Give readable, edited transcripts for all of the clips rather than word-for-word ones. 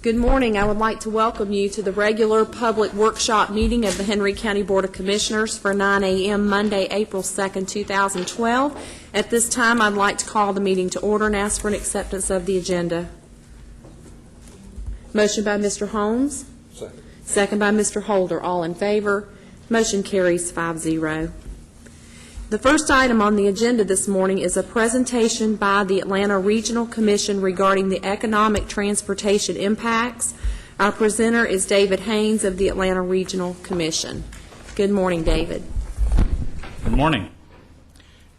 Good morning. I would like to welcome you to the regular public workshop meeting of the Henry County Board of Commissioners for 9 a.m. Monday, April 2nd, 2012. At this time, I'd like to call the meeting to order and ask for an acceptance of the agenda. Motion by Mr. Holmes. Second. Second by Mr. Holder. All in favor. Motion carries 5-0. The first item on the agenda this morning is a presentation by the Atlanta Regional Commission regarding the economic transportation impacts. Our presenter is David Haynes of the Atlanta Regional Commission. Good morning, David. Good morning.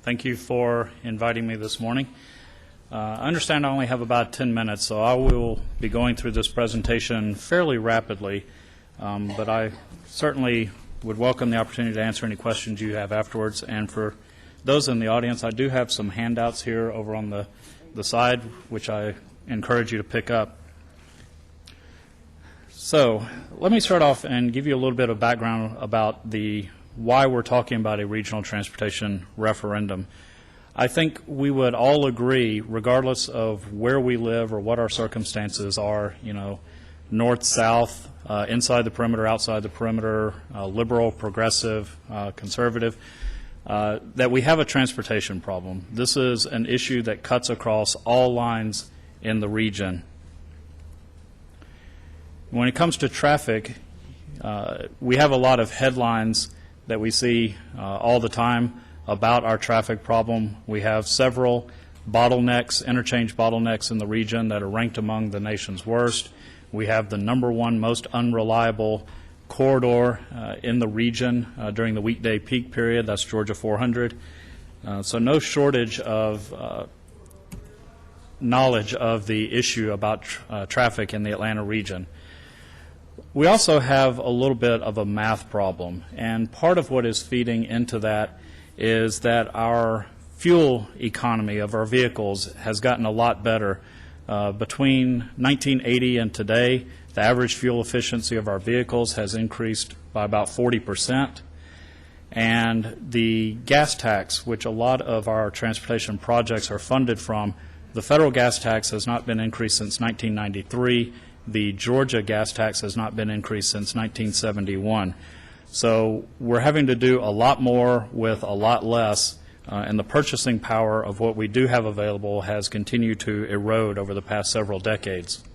Thank you for inviting me this morning. I understand I only have about 10 minutes, so I will be going through this presentation fairly rapidly, but I certainly would welcome the opportunity to answer any questions you have afterwards. And for those in the audience, I do have some handouts here over on the side, which I encourage you to pick up. So let me start off and give you a little bit of background about why we're talking about a regional transportation referendum. I think we would all agree, regardless of where we live or what our circumstances are, north, south, inside the perimeter, outside the perimeter, liberal, progressive, conservative, that we have a transportation problem. This is an issue that cuts across all lines in the region. When it comes to traffic, we have a lot of headlines that we see all the time about our traffic problem. We have several bottlenecks, interchange bottlenecks in the region that are ranked among the nation's worst. We have the #1 most unreliable corridor in the region during the weekday peak period. That's Georgia 400. So no shortage of knowledge of the issue about traffic in the Atlanta region. We also have a little bit of a math problem, and part of what is feeding into that is that our fuel economy of our vehicles has gotten a lot better. Between 1980 and today, the average fuel efficiency of our vehicles has increased by about 40%. And the gas tax, which a lot of our transportation projects are funded from, the federal gas tax has not been increased since 1993. The Georgia gas tax has not been increased since 1971. So we're having to do a lot more with a lot less. And the purchasing power of what we do have available has continued to erode over the past several decades.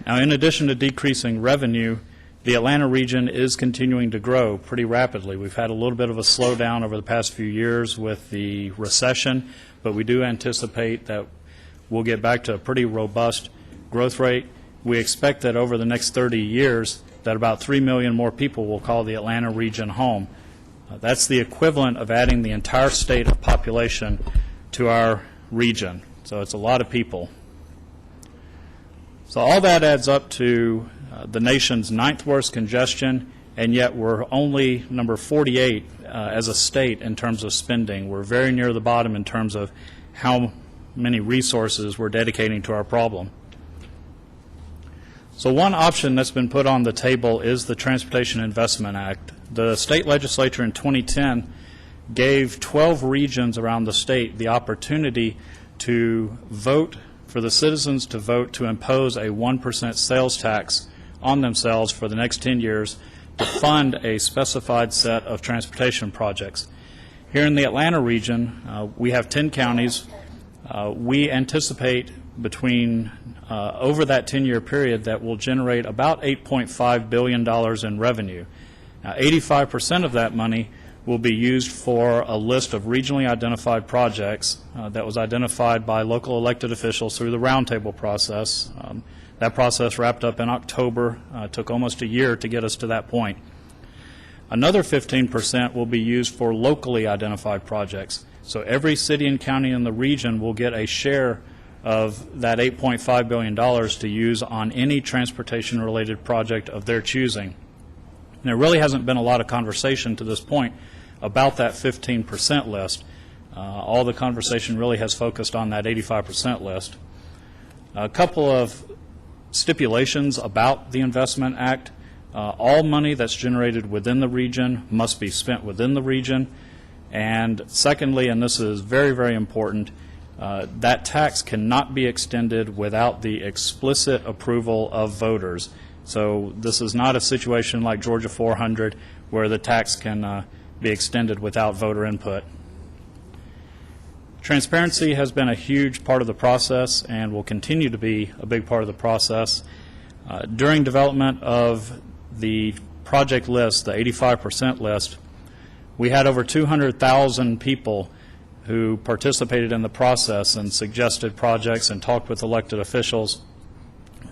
Now, in addition to decreasing revenue, the Atlanta region is continuing to grow pretty rapidly. We've had a little bit of a slowdown over the past few years with the recession, but we do anticipate that we'll get back to a pretty robust growth rate. We expect that over the next 30 years that about 3 million more people will call the Atlanta region home. That's the equivalent of adding the entire state of population to our region. So it's a lot of people. So all that adds up to the nation's 9th worst congestion, and yet we're only number 48 as a state in terms of spending. We're very near the bottom in terms of how many resources we're dedicating to our problem. So one option that's been put on the table is the Transportation Investment Act. The state legislature in 2010 gave 12 regions around the state the opportunity to vote, for the citizens to vote to impose a 1% sales tax on themselves for the next 10 years to fund a specified set of transportation projects. Here in the Atlanta region, we have 10 counties. We anticipate between over that 10-year period that will generate about $8.5 billion in revenue. Now, 85% of that money will be used for a list of regionally identified projects that was identified by local elected officials through the roundtable process. That process wrapped up in October. It took almost a year to get us to that point. Another 15% will be used for locally identified projects. So every city and county in the region will get a share of that $8.5 billion to use on any transportation-related project of their choosing. And there really hasn't been a lot of conversation to this point about that 15% list. All the conversation really has focused on that 85% list. A couple of stipulations about the Investment Act. All money that's generated within the region must be spent within the region. And secondly, and this is very, very important, that tax cannot be extended without the explicit approval of voters. So this is not a situation like Georgia 400 where the tax can be extended without voter input. Transparency has been a huge part of the process and will continue to be a big part of the process. During development of the project list, the 85% list, we had over 200,000 people who participated in the process and suggested projects and talked with elected officials.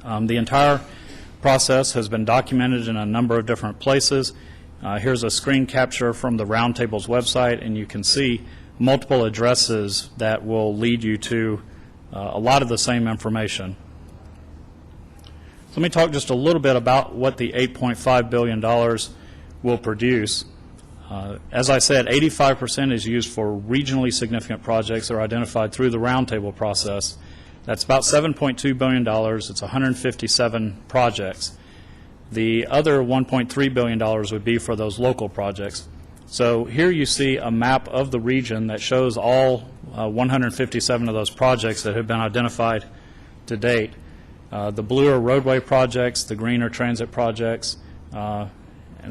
The entire process has been documented in a number of different places. Here's a screen capture from the Roundtable's website, and you can see multiple addresses that will lead you to a lot of the same information. So let me talk just a little bit about what the $8.5 billion will produce. As I said, 85% is used for regionally significant projects that are identified through the Roundtable process. That's about $7.2 billion. It's 157 projects. The other $1.3 billion would be for those local projects. So here you see a map of the region that shows all 157 of those projects that have been identified to date. The blue are roadway projects, the green are transit projects, and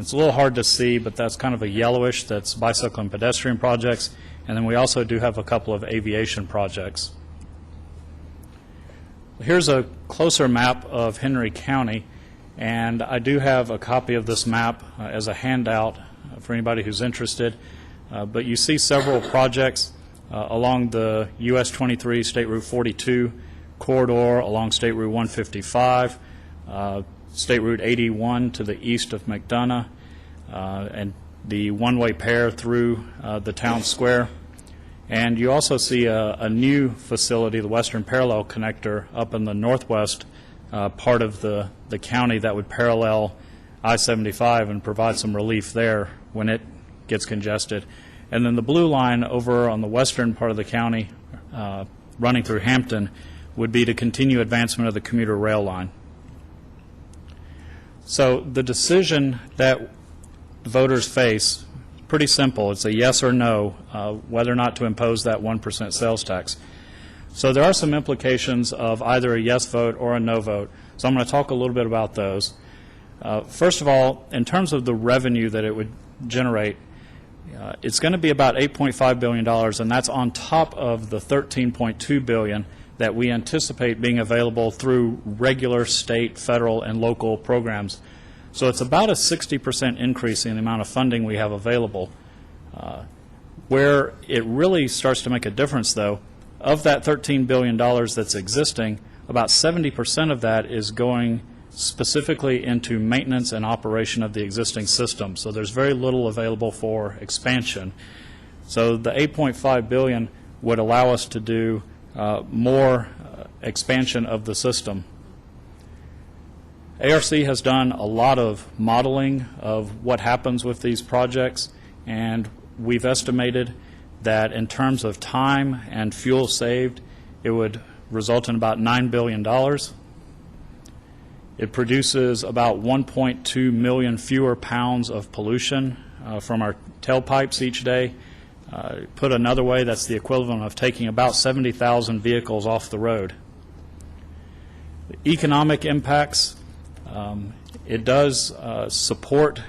it's a little hard to see, but that's kind of a yellowish, that's bicycle and pedestrian projects, and then we also do have a couple of aviation projects. Here's a closer map of Henry County, and I do have a copy of this map as a handout for anybody who's interested, but you see several projects along the US 23 State Route 42 corridor, along State Route 155, State Route 81 to the east of McDonough, and the one-way pair through the town square. And you also see a new facility, the Western Parallel Connector, up in the northwest part of the county that would parallel I-75 and provide some relief there when it gets congested. And then the blue line over on the western part of the county, running through Hampton, would be to continue advancement of the commuter rail line. So the decision that voters face is pretty simple. It's a yes or no, whether or not to impose that 1% sales tax. So there are some implications of either a yes vote or a no vote. So I'm going to talk a little bit about those. First of all, in terms of the revenue that it would generate, it's going to be about $8.5 billion, and that's on top of the $13.2 billion that we anticipate being available through regular state, federal, and local programs. So it's about a 60% increase in the amount of funding we have available. Where it really starts to make a difference, though, of that $13 billion that's existing, about 70% of that is going specifically into maintenance and operation of the existing system. So there's very little available for expansion. So the $8.5 billion would allow us to do more expansion of the system. ARC has done a lot of modeling of what happens with these projects, and we've estimated that in terms of time and fuel saved, it would result in about $9 billion. It produces about 1.2 million fewer pounds of pollution from our tailpipes each day. Put another way, that's the equivalent of taking about 70,000 vehicles off the road. The economic impacts, it does support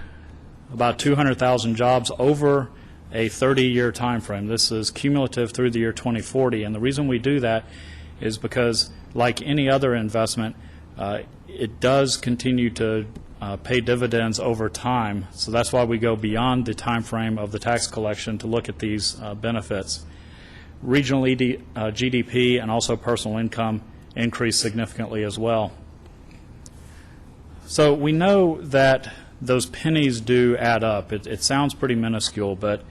about 200,000 jobs over a 30-year time frame. This is cumulative through the year 2040, and the reason we do that is because, like any other investment, it does continue to pay dividends over time. So that's why we go beyond the time frame of the tax collection to look at these benefits. Regional GDP and also personal income increase significantly as well. So we know that those pennies do add up. It sounds pretty minuscule, but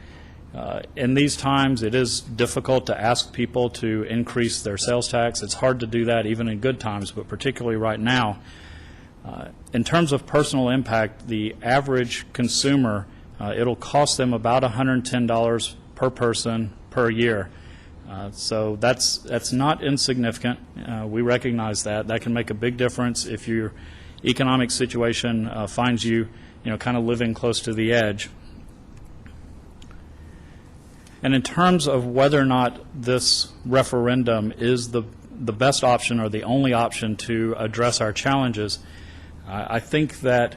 in these times it is difficult to ask people to increase their sales tax. It's hard to do that even in good times, but particularly right now. In terms of personal impact, the average consumer, it'll cost them about $110 per person per year. So that's not insignificant. We recognize that. That can make a big difference if your economic situation finds you, kind of living close to the edge. And in terms of whether or not this referendum is the best option or the only option to address our challenges, I think that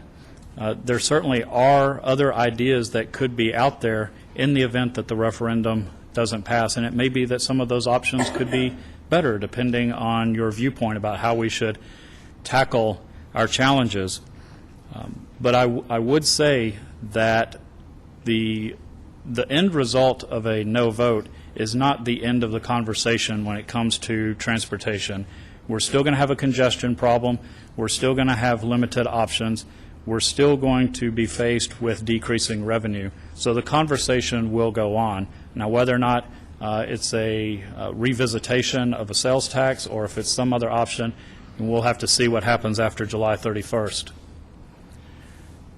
there certainly are other ideas that could be out there in the event that the referendum doesn't pass. And it may be that some of those options could be better, depending on your viewpoint about how we should tackle our challenges. But I would say that the end result of a no vote is not the end of the conversation when it comes to transportation. We're still going to have a congestion problem. We're still going to have limited options. We're still going to be faced with decreasing revenue. So the conversation will go on. Now, whether or not it's a revisitation of a sales tax or if it's some other option, we'll have to see what happens after July 31st.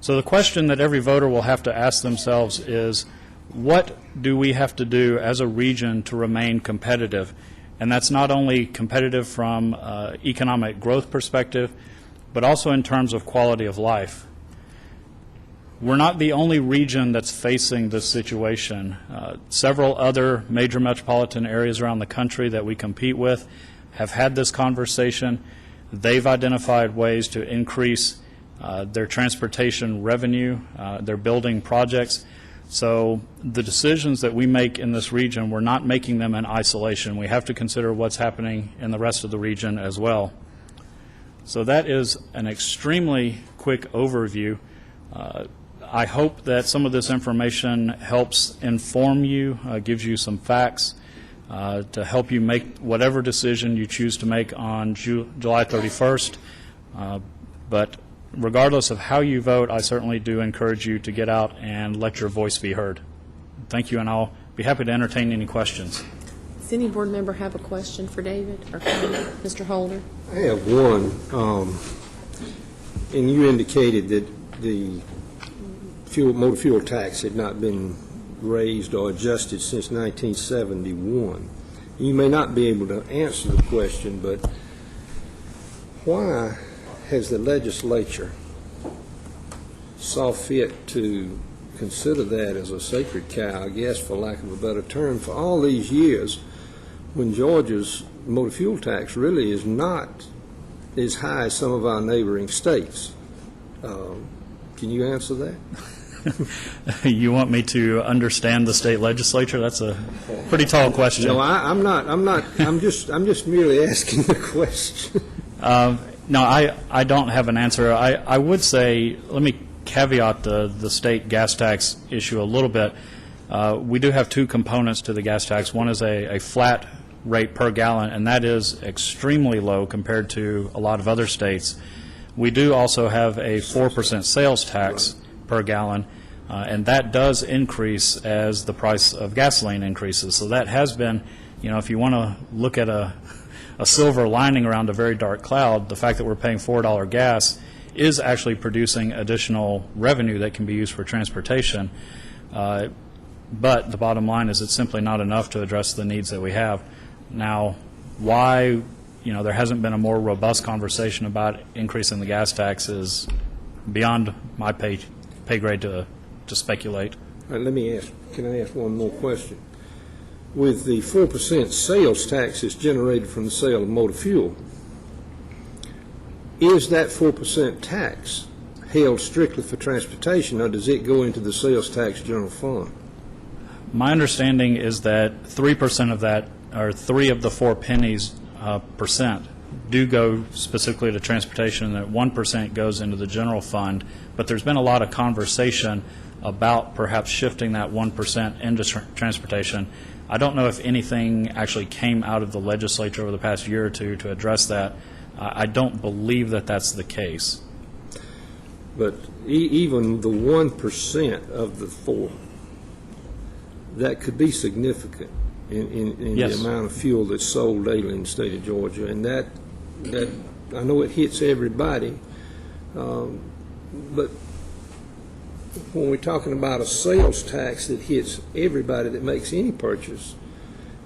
So the question that every voter will have to ask themselves is, what do we have to do as a region to remain competitive? And that's not only competitive from economic growth perspective, but also in terms of quality of life. We're not the only region that's facing this situation. Several other major metropolitan areas around the country that we compete with have had this conversation. They've identified ways to increase their transportation revenue, their building projects. So the decisions that we make in this region, we're not making them in isolation. We have to consider what's happening in the rest of the region as well. So that is an extremely quick overview. I hope that some of this information helps inform you, gives you some facts to help you make whatever decision you choose to make on July 31st. But regardless of how you vote, I certainly do encourage you to get out and let your voice be heard. Thank you, and I'll be happy to entertain any questions. Does any board member have a question for David or Mr. Holder? I have one, and you indicated that the motor fuel tax had not been raised or adjusted since 1971. You may not be able to answer the question, but why has the legislature saw fit to consider that as a sacred cow, I guess, for lack of a better term, for all these years, when Georgia's motor fuel tax really is not as high as some of our neighboring states? Can you answer that? You want me to understand the state legislature? That's a pretty tall question. No, I'm not. I'm just merely asking the question. No, I don't have an answer. I would say, let me caveat the state gas tax issue a little bit. We do have two components to the gas tax. One is a flat rate per gallon, and that is extremely low compared to a lot of other states. We do also have a 4% sales tax per gallon, and that does increase as the price of gasoline increases. So that has been, if you want to look at a silver lining around a very dark cloud, the fact that we're paying $4 gas is actually producing additional revenue that can be used for transportation. But the bottom line is it's simply not enough to address the needs that we have. Now, why there hasn't been a more robust conversation about increasing the gas tax is beyond my pay grade to speculate. All right, can I ask one more question? With the 4% sales tax that's generated from the sale of motor fuel, is that 4% tax held strictly for transportation, or does it go into the sales tax general fund? My understanding is that 3% of that, or 3 of the 4 pennies percent, do go specifically to transportation, and that 1% goes into the general fund. But there's been a lot of conversation about perhaps shifting that 1% into transportation. I don't know if anything actually came out of the legislature over the past year or two to address that. I don't believe that that's the case. But even the 1% of the 4, that could be significant in Yes. the amount of fuel that's sold daily in the state of Georgia. And that I know it hits everybody, but when we're talking about a sales tax that hits everybody that makes any purchase,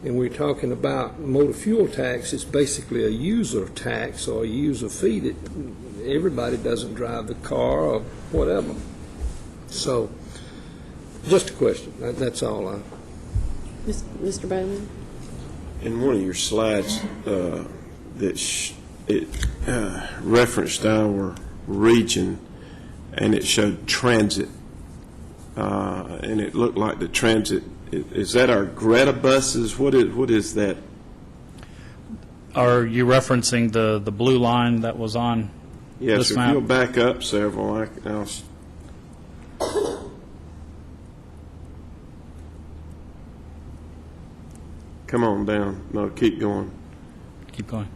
and we're talking about motor fuel tax, it's basically a user tax or a user fee that everybody doesn't drive the car or whatever. So, just a question. That's all. Mr. Bowman? In one of your slides, it referenced our region, and it showed transit, and it looked like the transit. Is that our Greta buses? What is that? Are you referencing the blue line that was on Yes, this if map? you'll back up several, come on down. No, keep going. Keep going.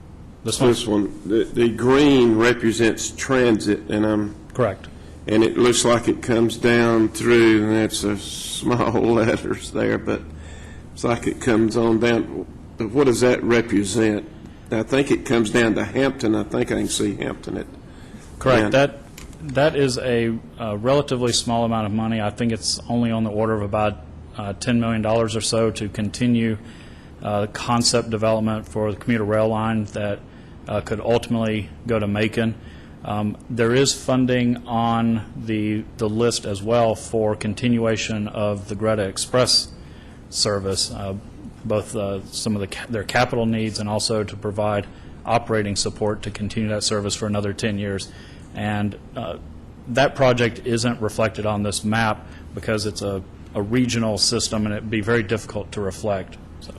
This one? This one, the green represents transit, and Correct. it looks like it comes down through, and it's a small letters there, but it's like it comes on down. What does that represent? I think it comes down to Hampton. I think I can see Hampton. Correct. And- That is a relatively small amount of money. I think it's only on the order of about $10 million or so to continue concept development for the commuter rail line that could ultimately go to Macon. There is funding on the list as well for continuation of the Greta Express service, both some of their capital needs and also to provide operating support to continue that service for another 10 years. And that project isn't reflected on this map because it's a regional system, and it'd be very difficult to reflect. So,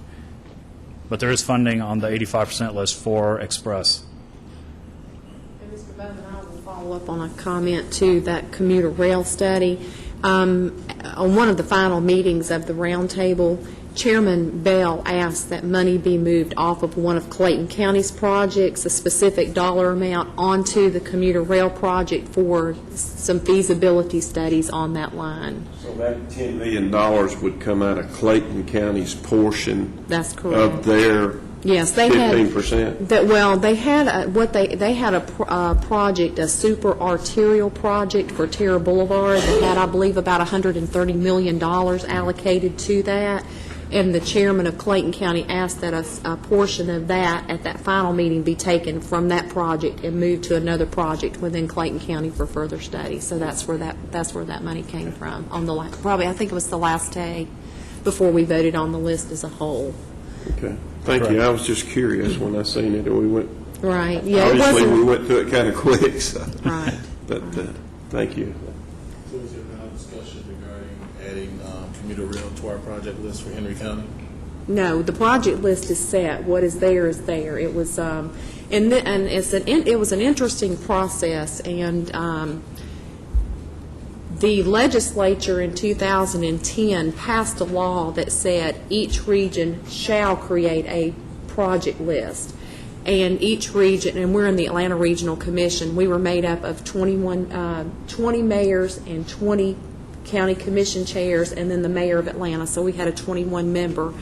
but there is funding on the 85% list for Express. And Mr. Bowman, I will follow up on a comment to that commuter rail study. On one of the final meetings of the roundtable, Chairman Bell asked that money be moved off of one of Clayton County's projects, a specific dollar amount, onto the commuter rail project for some feasibility studies on that line. So that $10 million would come out of Clayton County's portion That's correct. of their Yes, they had 15%? that. Well, they had they had a project, a super arterial project for Terra Boulevard that had, I believe, about $130 million allocated to that. And the chairman of Clayton County asked that a portion of that at that final meeting be taken from that project and moved to another project within Clayton County for further study. So that's where that money came from on the probably, I think it was the last day before we voted on the list as a whole. Okay. Thank you. I was just curious when I seen it, and we went, Right. Yeah. obviously, it we wasn't went through it kind of quick, so. right. But, thank you. So is there now discussion regarding adding commuter rail to our project list for Henry County? No, the project list is set. What is there is there. It was, it was an interesting process, and the legislature in 2010 passed a law that said each region shall create a project list. And each region, and we're in the Atlanta Regional Commission, we were made up of 20 mayors and 20 county commission chairs, and then the mayor of Atlanta, so we had a 21-member.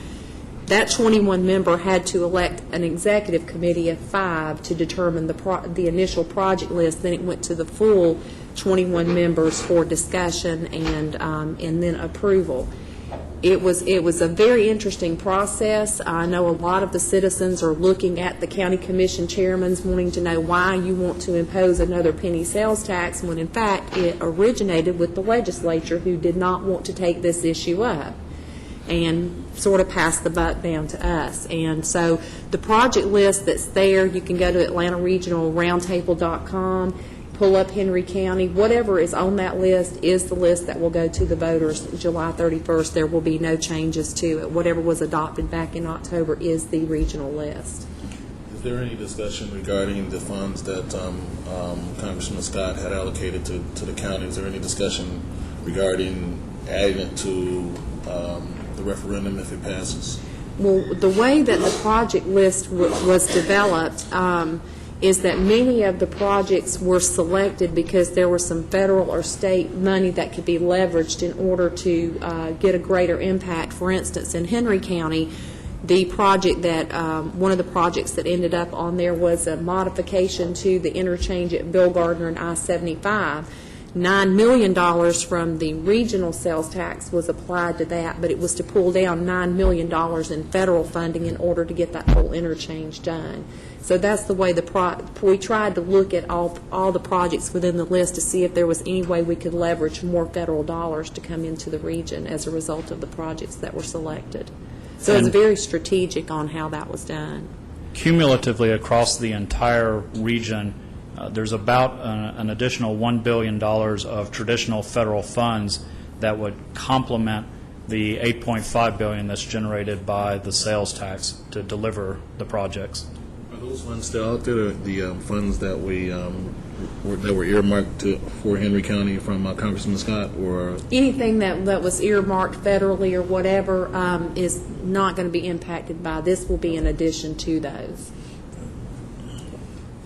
That 21-member had to elect an executive committee of 5 to determine the initial project list. Then it went to the full 21 members for discussion and then approval. It was a very interesting process. I know a lot of the citizens are looking at the county commission chairmans wanting to know why you want to impose another penny sales tax when in fact it originated with the legislature who did not want to take this issue up and sort of passed the buck down to us. And so the project list that's there, you can go to AtlantaRegionalRoundtable.com, pull up Henry County. Whatever is on that list is the list that will go to the voters July 31st. There will be no changes to it. Whatever was adopted back in October is the regional list. Is there any discussion regarding the funds that Congressman Scott had allocated to the county? Is there any discussion regarding adding it to the referendum if it passes? Well, the way that the project list was developed is that many of the projects were selected because there was some federal or state money that could be leveraged in order to get a greater impact. For instance, in Henry County, the project that one of the projects that ended up on there was a modification to the interchange at Bill Gardner and I-75. $9 million from the regional sales tax was applied to that, but it was to pull down $9 million in federal funding in order to get that whole interchange done. So that's the way we tried to look at all the projects within the list to see if there was any way we could leverage more federal dollars to come into the region as a result of the projects that were selected. So it's And- very strategic on how that was done. Cumulatively across the entire region, there's about an additional $1 billion of traditional federal funds that would complement the $8.5 billion that's generated by the sales tax to deliver the projects. Are those funds still out there, the funds that were earmarked for Henry County from Congressman Scott, or? Anything that was earmarked federally or whatever is not going to be impacted by this, will be in addition to those.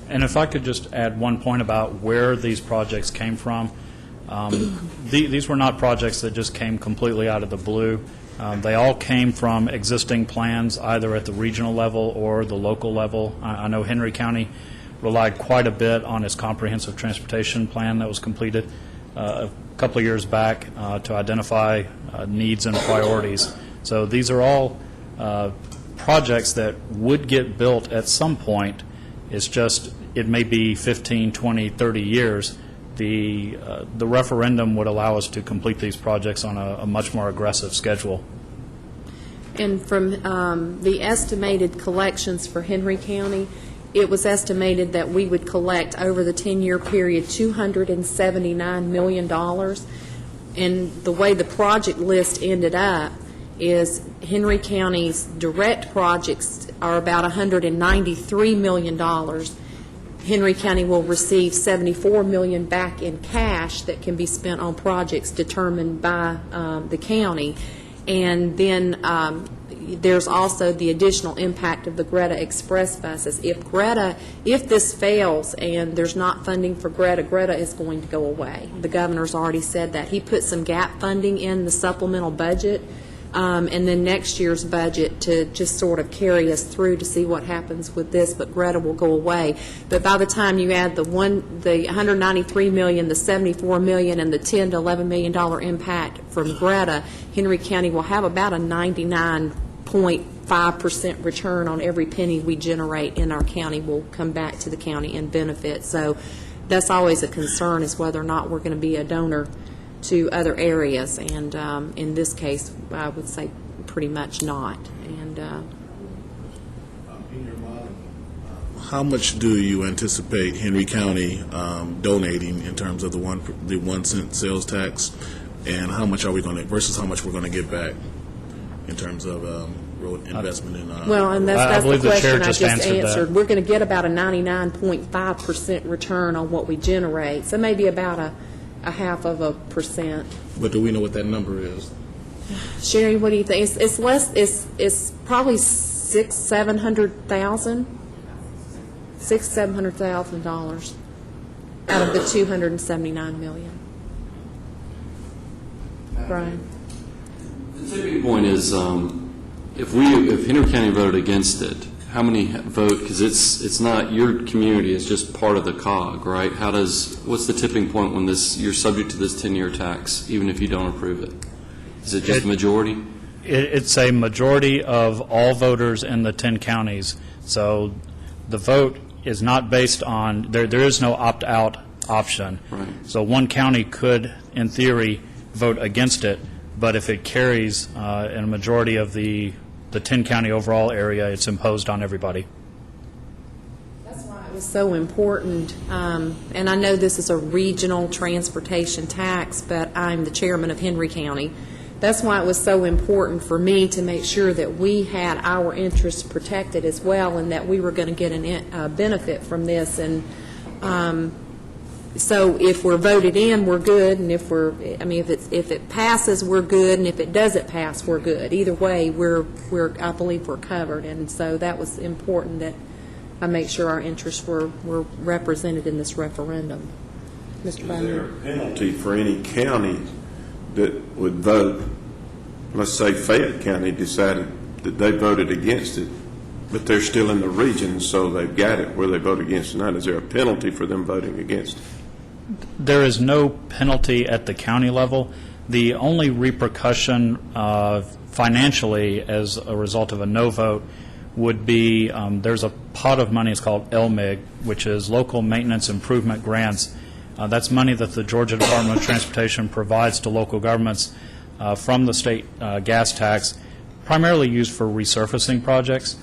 And if I could just add one point about where these projects came from, these were not projects that just came completely out of the blue. They all came from existing plans, either at the regional level or the local level. I know Henry County relied quite a bit on its comprehensive transportation plan that was completed a couple of years back to identify needs and priorities. So these are all projects that would get built at some point. It's just, it may be 15, 20, 30 years. The referendum would allow us to complete these projects on a much more aggressive schedule. And from the estimated collections for Henry County, it was estimated that we would collect over the 10-year period $279 million. And the way the project list ended up is Henry County's direct projects are about $193 million. Henry County will receive $74 million back in cash that can be spent on projects determined by the county. And then there's also the additional impact of the Greta Express buses. If this fails and there's not funding for Greta is going to go away. The governor's already said that. He put some gap funding in the supplemental budget, and then next year's budget to just sort of carry us through to see what happens with this, but Greta will go away. But by the time you add the $193 million, the $74 million, and the $10 to $11 million impact from Greta, Henry County will have about a 99.5% return on every penny we generate in our county will come back to the county and benefit. So that's always a concern, is whether or not we're going to be a donor to other areas, and in this case, I would say pretty much not. And How much do you anticipate Henry County donating in terms of the 1 cent sales tax, and how much are we going to, versus how much we're going to get back in terms of road investment in? well, and I that's the believe the chair question I just just answered that. answered. We're going to get about a 99.5% return on what we generate, so maybe about a 0.5%. But do we know what that number is? Sherry, what do you think? It's less. It's probably $700,000 out of the $279 million. Brian. The tipping point is if Henry County voted against it, how many vote? Because it's not your community; it's just part of the COG, right? What's the tipping point when you're subject to this 10-year tax, even if you don't approve it? Is it just a majority? It's a majority of all voters in the 10 counties. So the vote is not based on, there is no opt-out option. Right. So one county could, in theory, vote against it, but if it carries in a majority of the 10-county overall area, it's imposed on everybody. That's why it was so important, and I know this is a regional transportation tax, but I'm the chairman of Henry County. That's why it was so important for me to make sure that we had our interests protected as well, and that we were going to get a benefit from this. And so if we're voted in, we're good, and if it passes, we're good, and if it doesn't pass, we're good. Either way, I believe we're covered, and so that was important that I make sure our interests were represented in this referendum. Mr. Is there Bynum? a penalty for any county that would vote? Let's say Fayette County decided that they voted against it, but they're still in the region, so they've got it where they vote against it. Now, is there a penalty for them voting against it? There is no penalty at the county level. The only repercussion financially as a result of a no vote would be there's a pot of money, it's called LMIG, which is Local Maintenance Improvement Grants. That's money that the Georgia Department of Transportation provides to local governments from the state gas tax primarily used for resurfacing projects.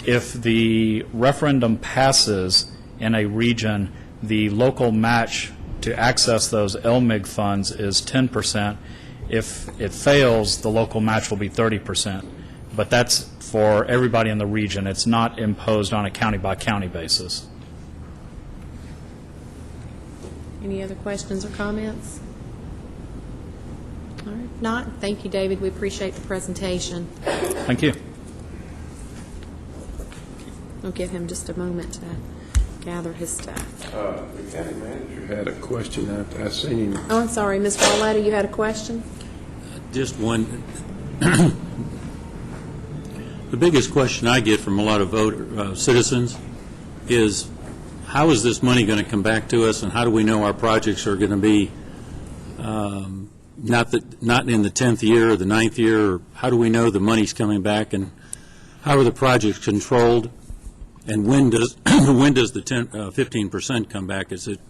If the referendum passes in a region, the local match to access those LMIG funds is 10%. If it fails, the local match will be 30%. But that's for everybody in the region. It's not imposed on a county-by-county basis. Any other questions or comments? All right, if not, thank you, David. We appreciate the presentation. Thank you. I'll give him just a moment to gather his stuff. The county manager had a question. I seen him. Oh, I'm sorry, Ms. Barletta, you had a question? Just one. The biggest question I get from a lot of citizens is, how is this money going to come back to us, and how do we know our projects are going to be not in the 10th year or the 9th year? Or how do we know the money's coming back, and how are the projects controlled, and when does the 15% come back? Is it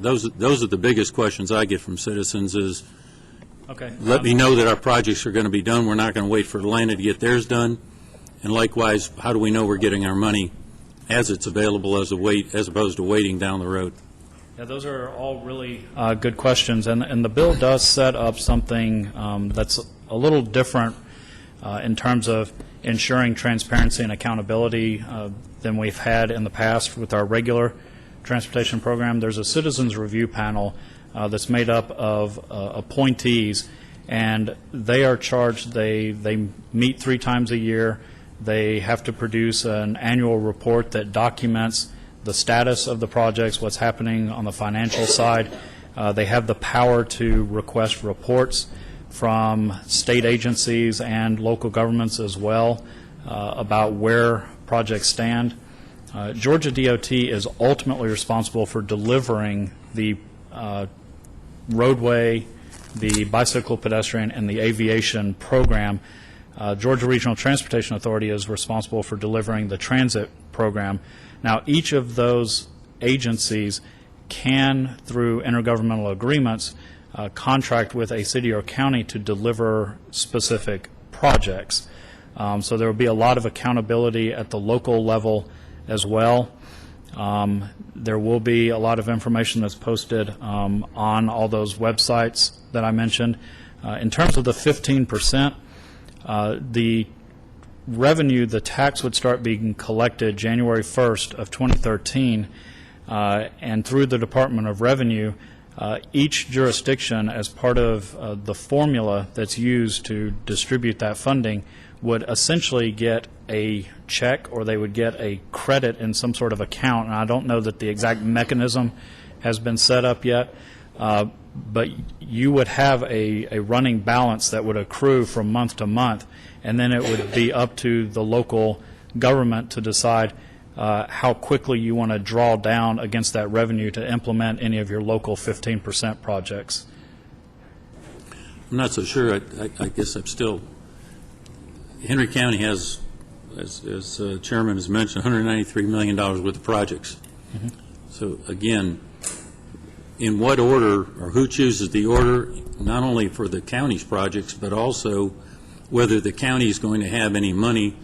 those are the biggest questions I get from citizens is, Okay. let me know that our projects are going to be done. We're not going to wait for Atlanta to get theirs done. And likewise, how do we know we're getting our money as it's available as opposed to waiting down the road? Yeah, those are all really good questions, and the bill does set up something that's a little different in terms of ensuring transparency and accountability than we've had in the past with our regular transportation program. There's a citizens review panel that's made up of appointees, and they are charged, they meet 3 times a year. They have to produce an annual report that documents the status of the projects, what's happening on the financial side. They have the power to request reports from state agencies and local governments as well about where projects stand. Georgia DOT is ultimately responsible for delivering the roadway, the bicycle, pedestrian, and the aviation program. Georgia Regional Transportation Authority is responsible for delivering the transit program. Now, each of those agencies can, through intergovernmental agreements, contract with a city or county to deliver specific projects. So there will be a lot of accountability at the local level as well. There will be a lot of information that's posted on all those websites that I mentioned. In terms of the 15%, the revenue, the tax would start being collected January 1st of 2013, and through the Department of Revenue, each jurisdiction, as part of the formula that's used to distribute that funding, would essentially get a check, or they would get a credit in some sort of account. And I don't know that the exact mechanism has been set up yet, but you would have a running balance that would accrue from month to month, and then it would be up to the local government to decide how quickly you want to draw down against that revenue to implement any of your local 15% projects. I'm not so sure. I guess I'm still, Henry County has, as Chairman has mentioned, $193 million worth of projects. Mm-hmm. So again, in what order, or who chooses the order, not only for the county's projects, but also whether the county is going to have any money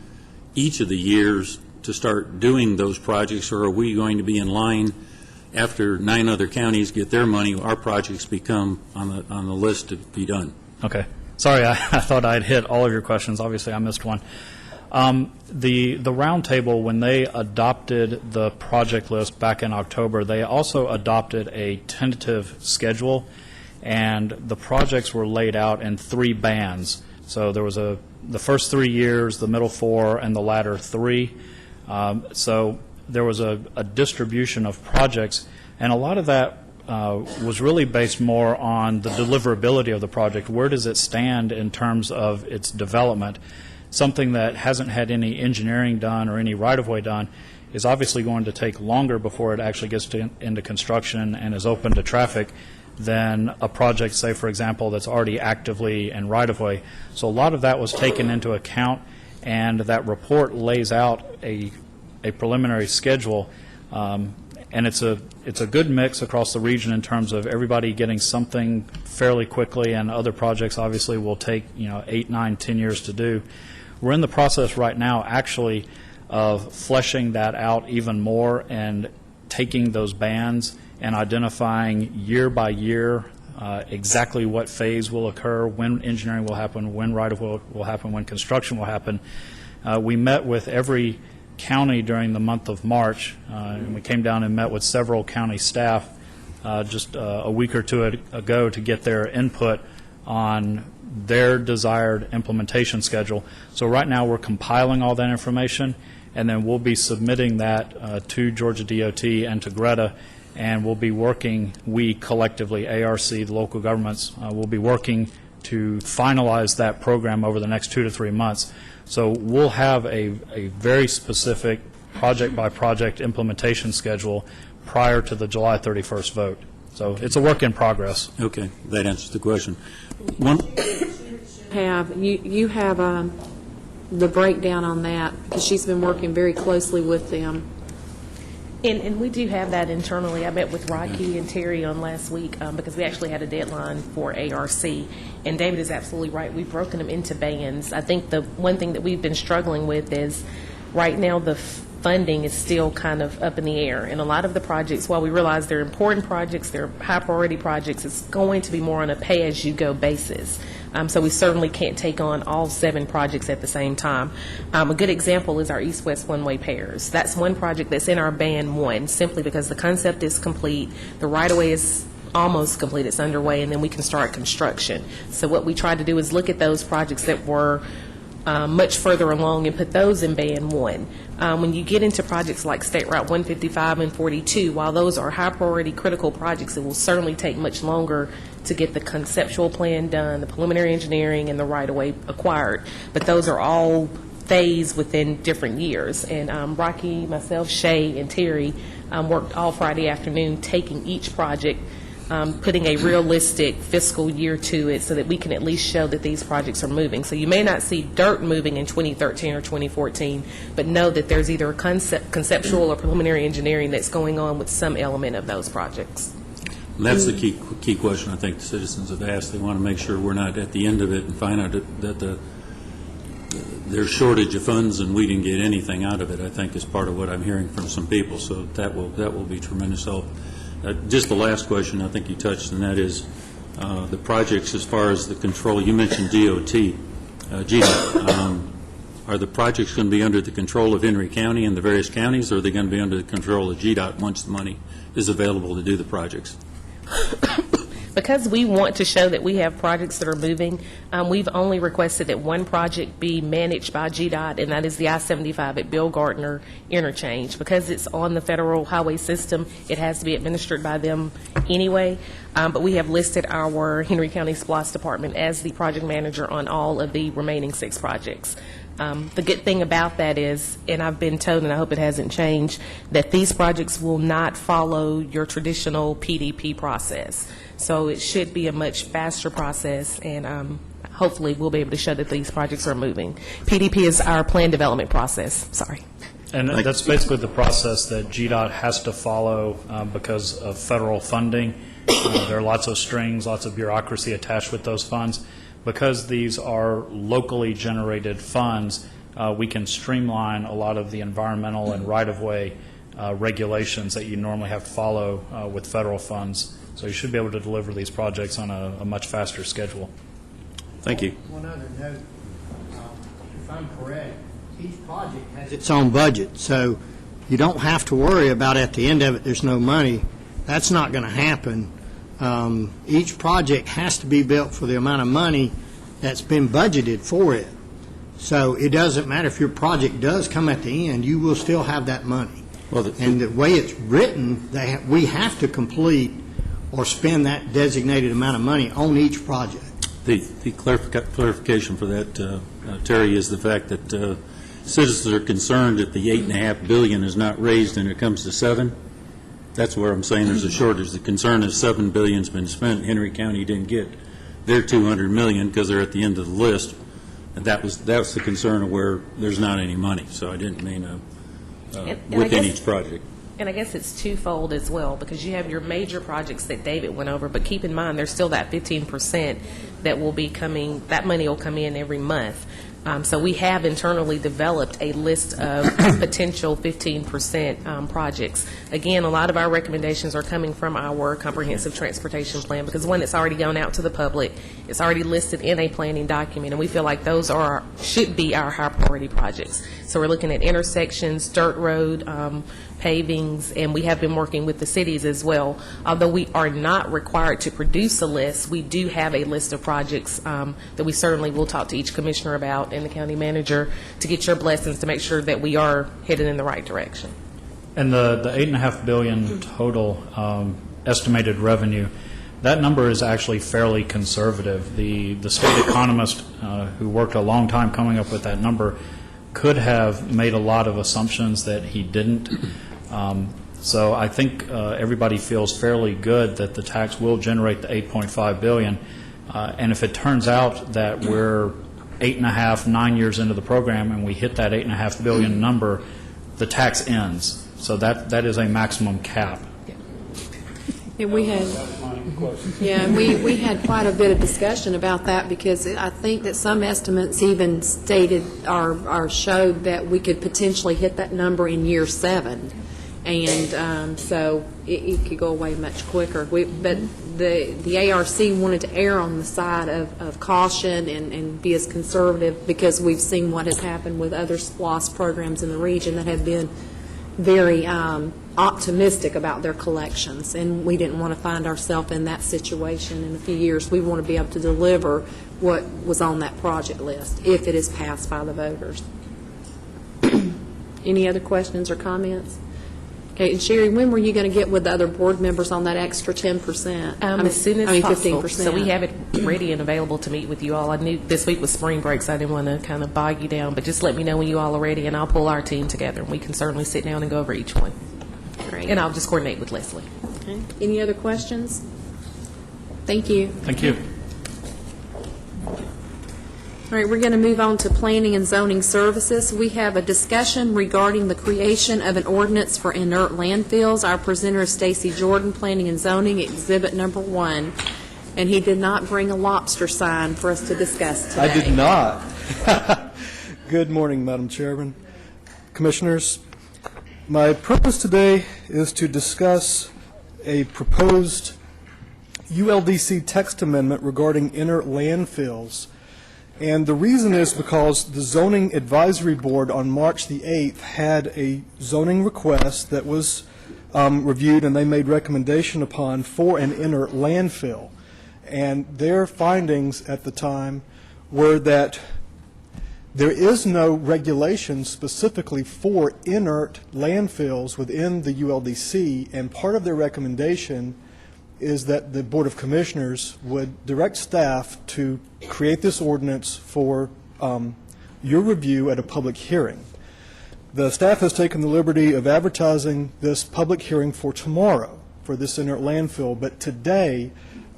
each of the years to start doing those projects, or are we going to be in line after 9 other counties get their money, our projects become on the list to be done? Okay. Sorry, I thought I'd hit all of your questions. Obviously, I missed one. The roundtable, when they adopted the project list back in October, they also adopted a tentative schedule, and the projects were laid out in 3 bands. So there was the first 3 years, the middle 4, and the latter 3. So there was a distribution of projects, and a lot of that was really based more on the deliverability of the project. Where does it stand in terms of its development? Something that hasn't had any engineering done or any right-of-way done is obviously going to take longer before it actually gets into construction and is open to traffic than a project, say, for example, that's already actively in right-of-way. So a lot of that was taken into account, and that report lays out a preliminary schedule And it's a good mix across the region in terms of everybody getting something fairly quickly, and other projects obviously will take 8, 9, 10 years to do. We're in the process right now actually of fleshing that out even more and taking those bands and identifying year by year exactly what phase will occur, when engineering will happen, when right-of-way will happen, when construction will happen. We met with every county during the month of March, and we came down and met with several county staff just a week or two ago to get their input on their desired implementation schedule. So right now, we're compiling all that information, and then we'll be submitting that to Georgia DOT and to Greta, and we'll be working, we collectively, ARC, the local governments, will be working to finalize that program over the next 2 to 3 months. So we'll have a very specific project-by-project implementation schedule prior to the July 31st vote. So it's a work in progress. Okay, that answers the question. You have the breakdown on that, because she's been working very closely with them. And we do have that internally. I met with Rocky and Terry on last week because we actually had a deadline for ARC. And David is absolutely right. We've broken them into bands. I think the one thing that we've been struggling with is right now the funding is still kind of up in the air. And a lot of the projects, while we realize they're important projects, they're high priority projects, it's going to be more on a pay-as-you-go basis. So we certainly can't take on all 7 projects at the same time. A good example is our east-west one-way pairs. That's one project that's in our Band 1, simply because the concept is complete, the right-of-way is almost complete, it's underway, and then we can start construction. So what we tried to do is look at those projects that were much further along and put those in Band 1. When you get into projects like State Route 155 and 42, while those are high-priority critical projects, it will certainly take much longer to get the conceptual plan done, the preliminary engineering, and the right-of-way acquired. But those are all phased within different years. And Rocky, myself, Shay, and Terry worked all Friday afternoon taking each project, putting a realistic fiscal year to it so that we can at least show that these projects are moving. So you may not see dirt moving in 2013 or 2014, but know that there's either a conceptual or preliminary engineering that's going on with some element of those projects. That's the key question I think the citizens have asked. They want to make sure we're not at the end of it and find out that there's shortage of funds and we didn't get anything out of it, I think is part of what I'm hearing from some people. So that will be tremendous help. Just the last question I think you touched, and that is the projects as far as the control. You mentioned DOT. GDOT. Are the projects going to be under the control of Henry County and the various counties, or are they going to be under the control of GDOT once the money is available to do the projects? Because we want to show that we have projects that are moving, we've only requested that one project be managed by GDOT, and that is the I-75 at Bill Gardner interchange. Because it's on the federal highway system, it has to be administered by them anyway. But we have listed our Henry County SPLOST department as the project manager on all of the remaining 6 projects. The good thing about that is, and I've been told, and I hope it hasn't changed, that these projects will not follow your traditional PDP process. So it should be a much faster process, and hopefully we'll be able to show that these projects are moving. PDP is our plan development process. Sorry. And that's basically the process that GDOT has to follow because of federal funding. There are lots of strings, lots of bureaucracy attached with those funds. Because these are locally generated funds, we can streamline a lot of the environmental and right-of-way regulations that you normally have to follow with federal funds. So you should be able to deliver these projects on a much faster schedule. Thank you. One other note, if I'm correct, each project has its own budget, so you don't have to worry about at the end of it there's no money. That's not going to happen. Each project has to be built for the amount of money that's been budgeted for it. So it doesn't matter if your project does come at the end, you will still have that money. And the way it's written, we have to complete or spend that designated amount of money on each project. The clarification for that, Terry, is the fact that citizens are concerned that the $8.5 billion is not raised and it comes to $7 billion. That's where I'm saying there's a shortage. The concern is $7 billion's been spent. Henry County didn't get their $200 million because they're at the end of the list. And that was the concern of where there's not any money. So I didn't mean within each project. And I guess it's twofold as well, because you have your major projects that David went over, but keep in mind, there's still that 15% that will be coming, that money will come in every month. So we have internally developed a list of potential 15% projects. Again, a lot of our recommendations are coming from our comprehensive transportation plan, because one, it's already gone out to the public, it's already listed in a planning document, and we feel like those should be our high priority projects. So we're looking at intersections, dirt road, pavings, and we have been working with the cities as well. Although we are not required to produce a list, we do have a list of projects that we certainly will talk to each commissioner about and the county manager to get your blessings to make sure that we are headed in the right direction. And the $8.5 billion total estimated revenue, that number is actually fairly conservative. The state economist who worked a long time coming up with that number could have made a lot of assumptions that he didn't. So I think everybody feels fairly good that the tax will generate the $8.5 billion. And if it turns out that we're 8.5, 9 years into the program and we hit that $8.5 billion number, the tax ends. So that is a maximum cap. And we had, yeah, and we had quite a bit of discussion about that, because I think that some estimates even stated or showed that we could potentially hit that number in year 7. And so it could go away much quicker. But the ARC wanted to err on the side of caution and be as conservative, because we've seen what has happened with other SPLOST programs in the region that have been very optimistic about their collections, and we didn't want to find ourselves in that situation in a few years. We want to be able to deliver what was on that project list if it is passed by the voters. Any other questions or comments? Okay, and Sherry, when were you going to get with the other board members on that extra 10%? As soon as possible. 15%. So we have it ready and available to meet with you all. I knew this week was spring break, so I didn't want to kind of bog you down, but just let me know when you all are ready, and I'll pull our team together, and we can certainly sit down and go over each one. Great. And I'll just coordinate with Leslie. Okay. Any other questions? Thank you. Thank you. All right, we're going to move on to planning and zoning services. We have a discussion regarding the creation of an ordinance for inert landfills. Our presenter is Stacy Jordan, Planning and Zoning, Exhibit Number 1. And he did not bring a lobster sign for us to discuss today. I did not. Good morning, Madam Chairman, Commissioners. My purpose today is to discuss a proposed ULDC text amendment regarding inert landfills. And the reason is because the Zoning Advisory Board on March the 8th had a zoning request that was reviewed, and they made recommendation upon for an inert landfill. And their findings at the time were that there is no regulation specifically for inert landfills within the ULDC, and part of their recommendation is that the Board of Commissioners would direct staff to create this ordinance for your review at a public hearing. The staff has taken the liberty of advertising this public hearing for tomorrow for this inert landfill, but today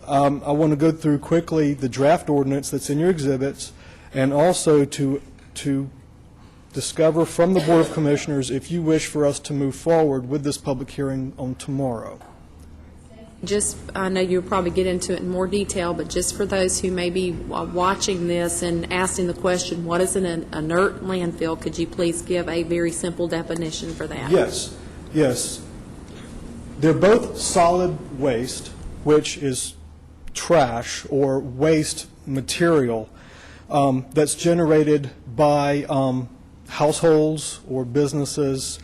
I want to go through quickly the draft ordinance that's in your exhibits, and also to discover from the Board of Commissioners if you wish for us to move forward with this public hearing on tomorrow. Just, I know you'll probably get into it in more detail, but just for those who may be watching this and asking the question, what is an inert landfill, could you please give a very simple definition for that? Yes, yes. They're both solid waste, which is trash or waste material that's generated by households or businesses,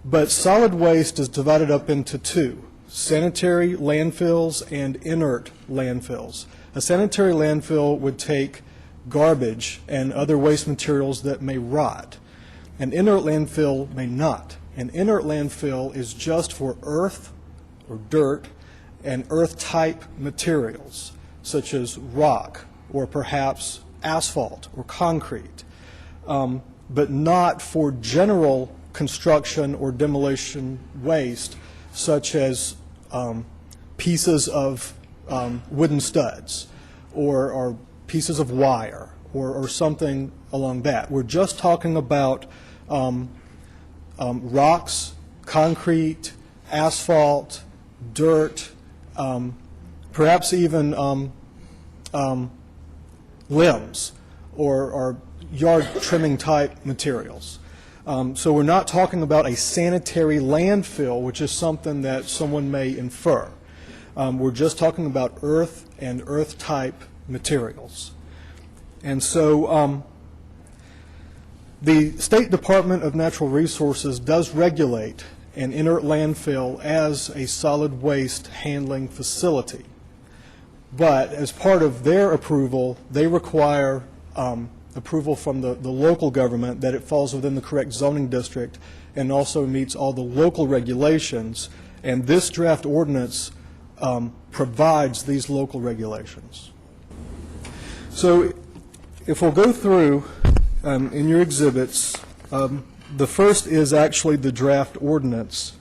but solid waste is divided up into two: sanitary landfills and inert landfills. A sanitary landfill would take garbage and other waste materials that may rot. An inert landfill may not. An inert landfill is just for earth or dirt and earth-type materials, such as rock or perhaps asphalt or concrete, but not for general construction or demolition waste, such as pieces of wooden studs or pieces of wire or something along that. We're just talking about rocks, concrete, asphalt, dirt, perhaps even limbs or yard trimming type materials. So we're not talking about a sanitary landfill, which is something that someone may infer. We're just talking about earth and earth type materials. And so the State Department of Natural Resources does regulate an inert landfill as a solid waste handling facility. But as part of their approval, they require approval from the local government that it falls within the correct zoning district and also meets all the local regulations. And this draft ordinance provides these local regulations. So if we'll go through in your exhibits, the first is actually the draft ordinance.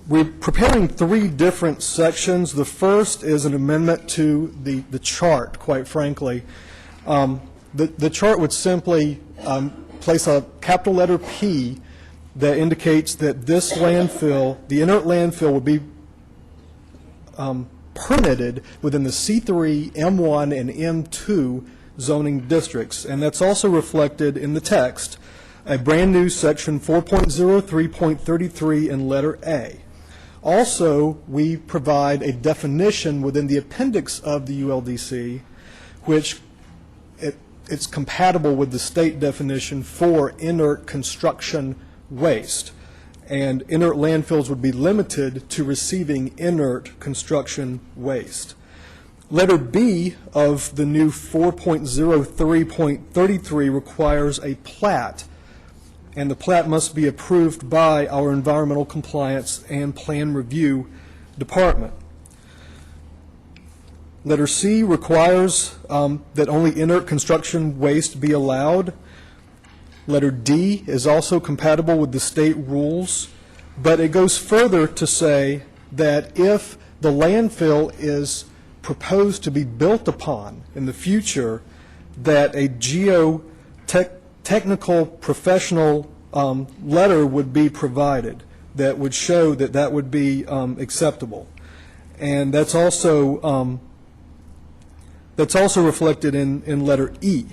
We're preparing 3 different sections. The first is an amendment to the chart, quite frankly. The chart would simply place a capital letter P that indicates that this landfill, the inert landfill, would be permitted within the C3, M1, and M2 zoning districts. And that's also reflected in the text, a brand-new section 4.03.33 in letter A. Also, we provide a definition within the appendix of the ULDC, which it's compatible with the state definition for inert construction waste. And inert landfills would be limited to receiving inert construction waste. Letter B of the new 4.03.33 requires a plat, and the plat must be approved by our Environmental Compliance and Plan Review Department. Letter C requires that only inert construction waste be allowed. Letter D is also compatible with the state rules, but it goes further to say that if the landfill is proposed to be built upon in the future, that a geotechnical professional letter would be provided that would show that that would be acceptable. And that's also reflected in letter E.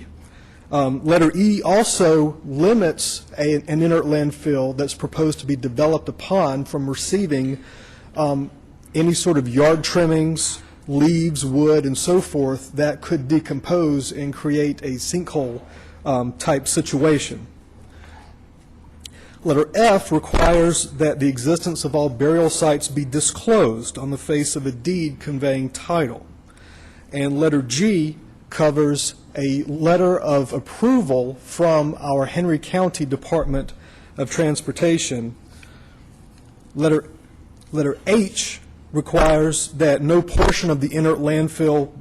Letter E also limits an inert landfill that's proposed to be developed upon from receiving any sort of yard trimmings, leaves, wood, and so forth that could decompose and create a sinkhole type situation. Letter F requires that the existence of all burial sites be disclosed on the face of a deed conveying title. And letter G covers a letter of approval from our Henry County Department of Transportation. Letter H requires that no portion of the inert landfill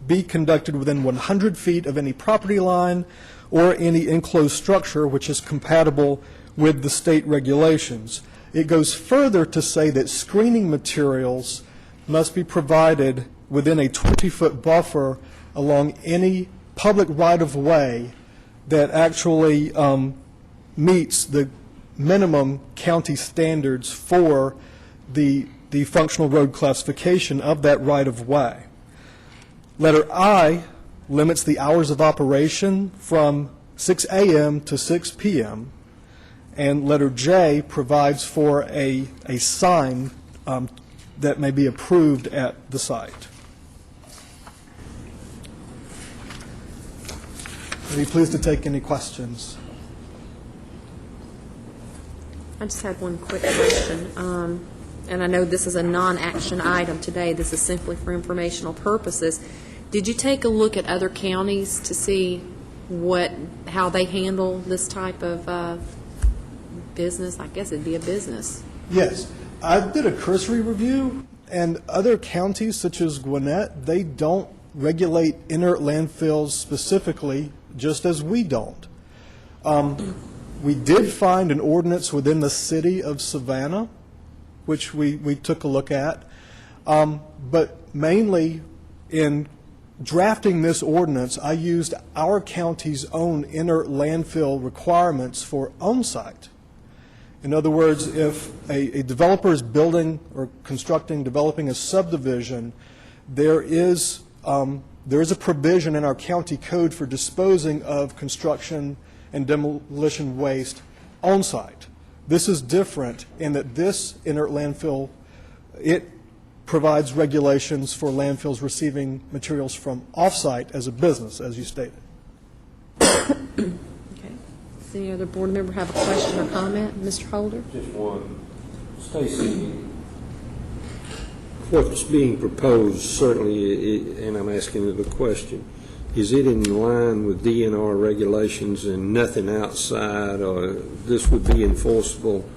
be conducted within 100 feet of any property line or any enclosed structure which is compatible with the state regulations. It goes further to say that screening materials must be provided within a 20-foot buffer along any public right-of-way that actually meets the minimum county standards for the functional road classification of that right-of-way. Letter I limits the hours of operation from 6 a.m. to 6 p.m., and letter J provides for a sign that may be approved at the site. Are you pleased to take any questions? I just had one quick question, and I know this is a non-action item today. This is simply for informational purposes. Did you take a look at other counties to see how they handle this type of business? I guess it'd be a business. Yes. I did a cursory review, and other counties such as Gwinnett, they don't regulate inert landfills specifically, just as we don't. We did find an ordinance within the city of Savannah, which we took a look at, but mainly in drafting this ordinance, I used our county's own inert landfill requirements for on-site. In other words, if a developer is building or constructing, developing a subdivision, there is a provision in our county code for disposing of construction and demolition waste on-site. This is different in that this inert landfill, it provides regulations for landfills receiving materials from off-site as a business, as you stated. Okay. Does any other board member have a question or comment? Mr. Holder? Just one. Stacy, what's being proposed, certainly, and I'm asking you the question, is it in line with DNR regulations and nothing outside, or this would be enforceable?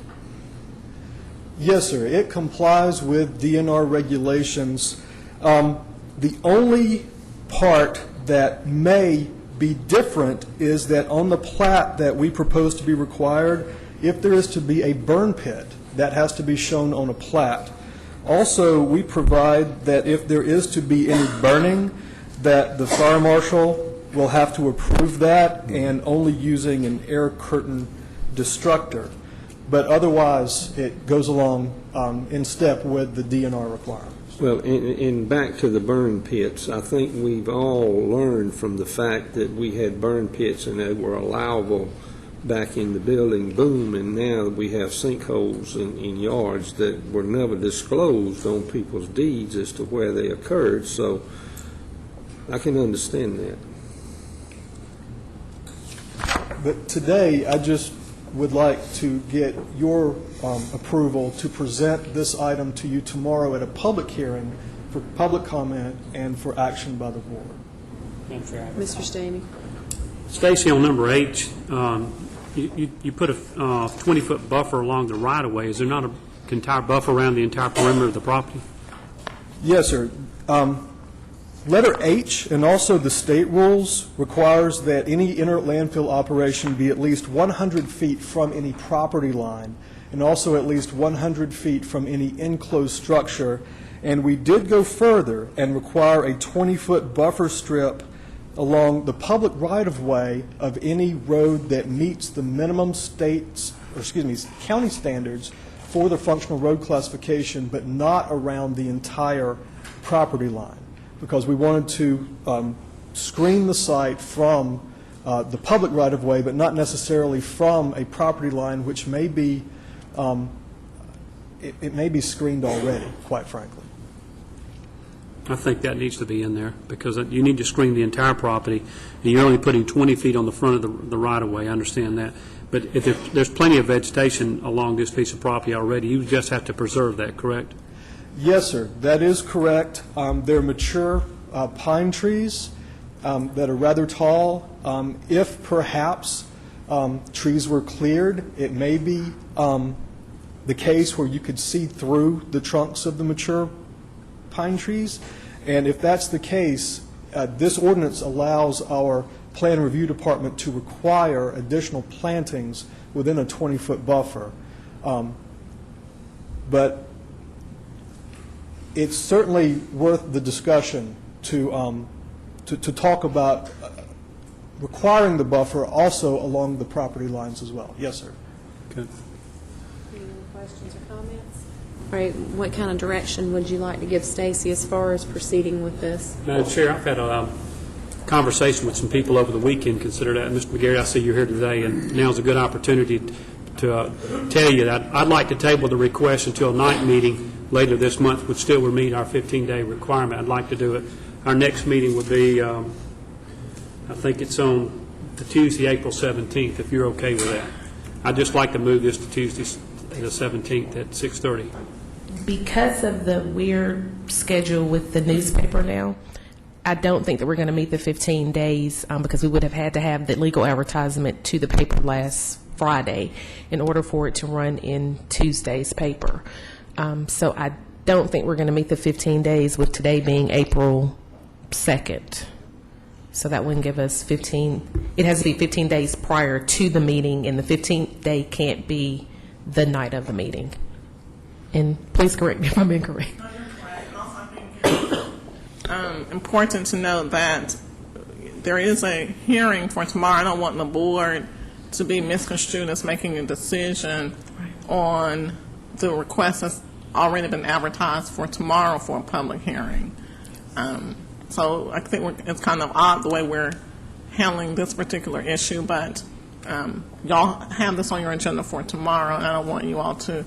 Yes, sir. It complies with DNR regulations. The only part that may be different is that on the plat that we propose to be required, if there is to be a burn pit, that has to be shown on a plat. Also, we provide that if there is to be any burning, that the fire marshal will have to approve that, and only using an air curtain destructor. But otherwise, it goes along in step with the DNR requirements. Well, and back to the burn pits, I think we've all learned from the fact that we had burn pits and they were allowable back in the building boom, and now we have sinkholes in yards that were never disclosed on people's deeds as to where they occurred, so I can understand that. But today, I just would like to get your approval to present this item to you tomorrow at a public hearing for public comment and for action by the board. Mr. Stamey? Stacy, on number H, you put a 20-foot buffer along the right-of-way. Is there not an entire buffer around the entire perimeter of the property? Yes, sir. Letter H and also the state rules requires that any inert landfill operation be at least 100 feet from any property line and also at least 100 feet from any enclosed structure. And we did go further and require a 20-foot buffer strip along the public right-of-way of any road that meets the minimum county standards for the functional road classification, but not around the entire property line, because we wanted to screen the site from the public right-of-way, but not necessarily from a property line which may be, it may be screened already, quite frankly. I think that needs to be in there, because you need to screen the entire property, and you're only putting 20 feet on the front of the right-of-way. I understand that. But if there's plenty of vegetation along this piece of property already, you just have to preserve that, correct? Yes, sir, that is correct. They're mature pine trees that are rather tall. If perhaps trees were cleared, it may be the case where you could see through the trunks of the mature pine trees. And if that's the case, this ordinance allows our plan review department to require additional plantings within a 20-foot buffer. But it's certainly worth the discussion to talk about requiring the buffer also along the property lines as well. Yes, sir. Okay. Any other questions or comments? All right, what kind of direction would you like to give Stacy as far as proceeding with this? Madam Chair, I've had a conversation with some people over the weekend, consider that. Mr. McGarry, I see you're here today, and now's a good opportunity to tell you that I'd like to table the request until a night meeting later this month, which still would meet our 15-day requirement. I'd like to do it. Our next meeting would be, I think it's on the Tuesday, April 17th, if you're okay with that. I'd just like to move this to Tuesday, the 17th at 6:30. Because of the weird schedule with the newspaper now, I don't think that we're going to meet the 15 days because we would have had to have the legal advertisement to the paper last Friday in order for it to run in Tuesday's paper. So I don't think we're going to meet the 15 days, with today being April 2nd. So that wouldn't give us 15. It has to be 15 days prior to the meeting, and the 15th day can't be the night of the meeting. And please correct me if I'm incorrect. No, you're correct. And also, I think important to note that there is a hearing for tomorrow. I don't want the board to be misconstrued as making a decision on the request that's already been advertised for tomorrow for a public hearing. So I think it's kind of odd the way we're handling this particular issue, but y'all have this on your agenda for tomorrow, and I don't want you all to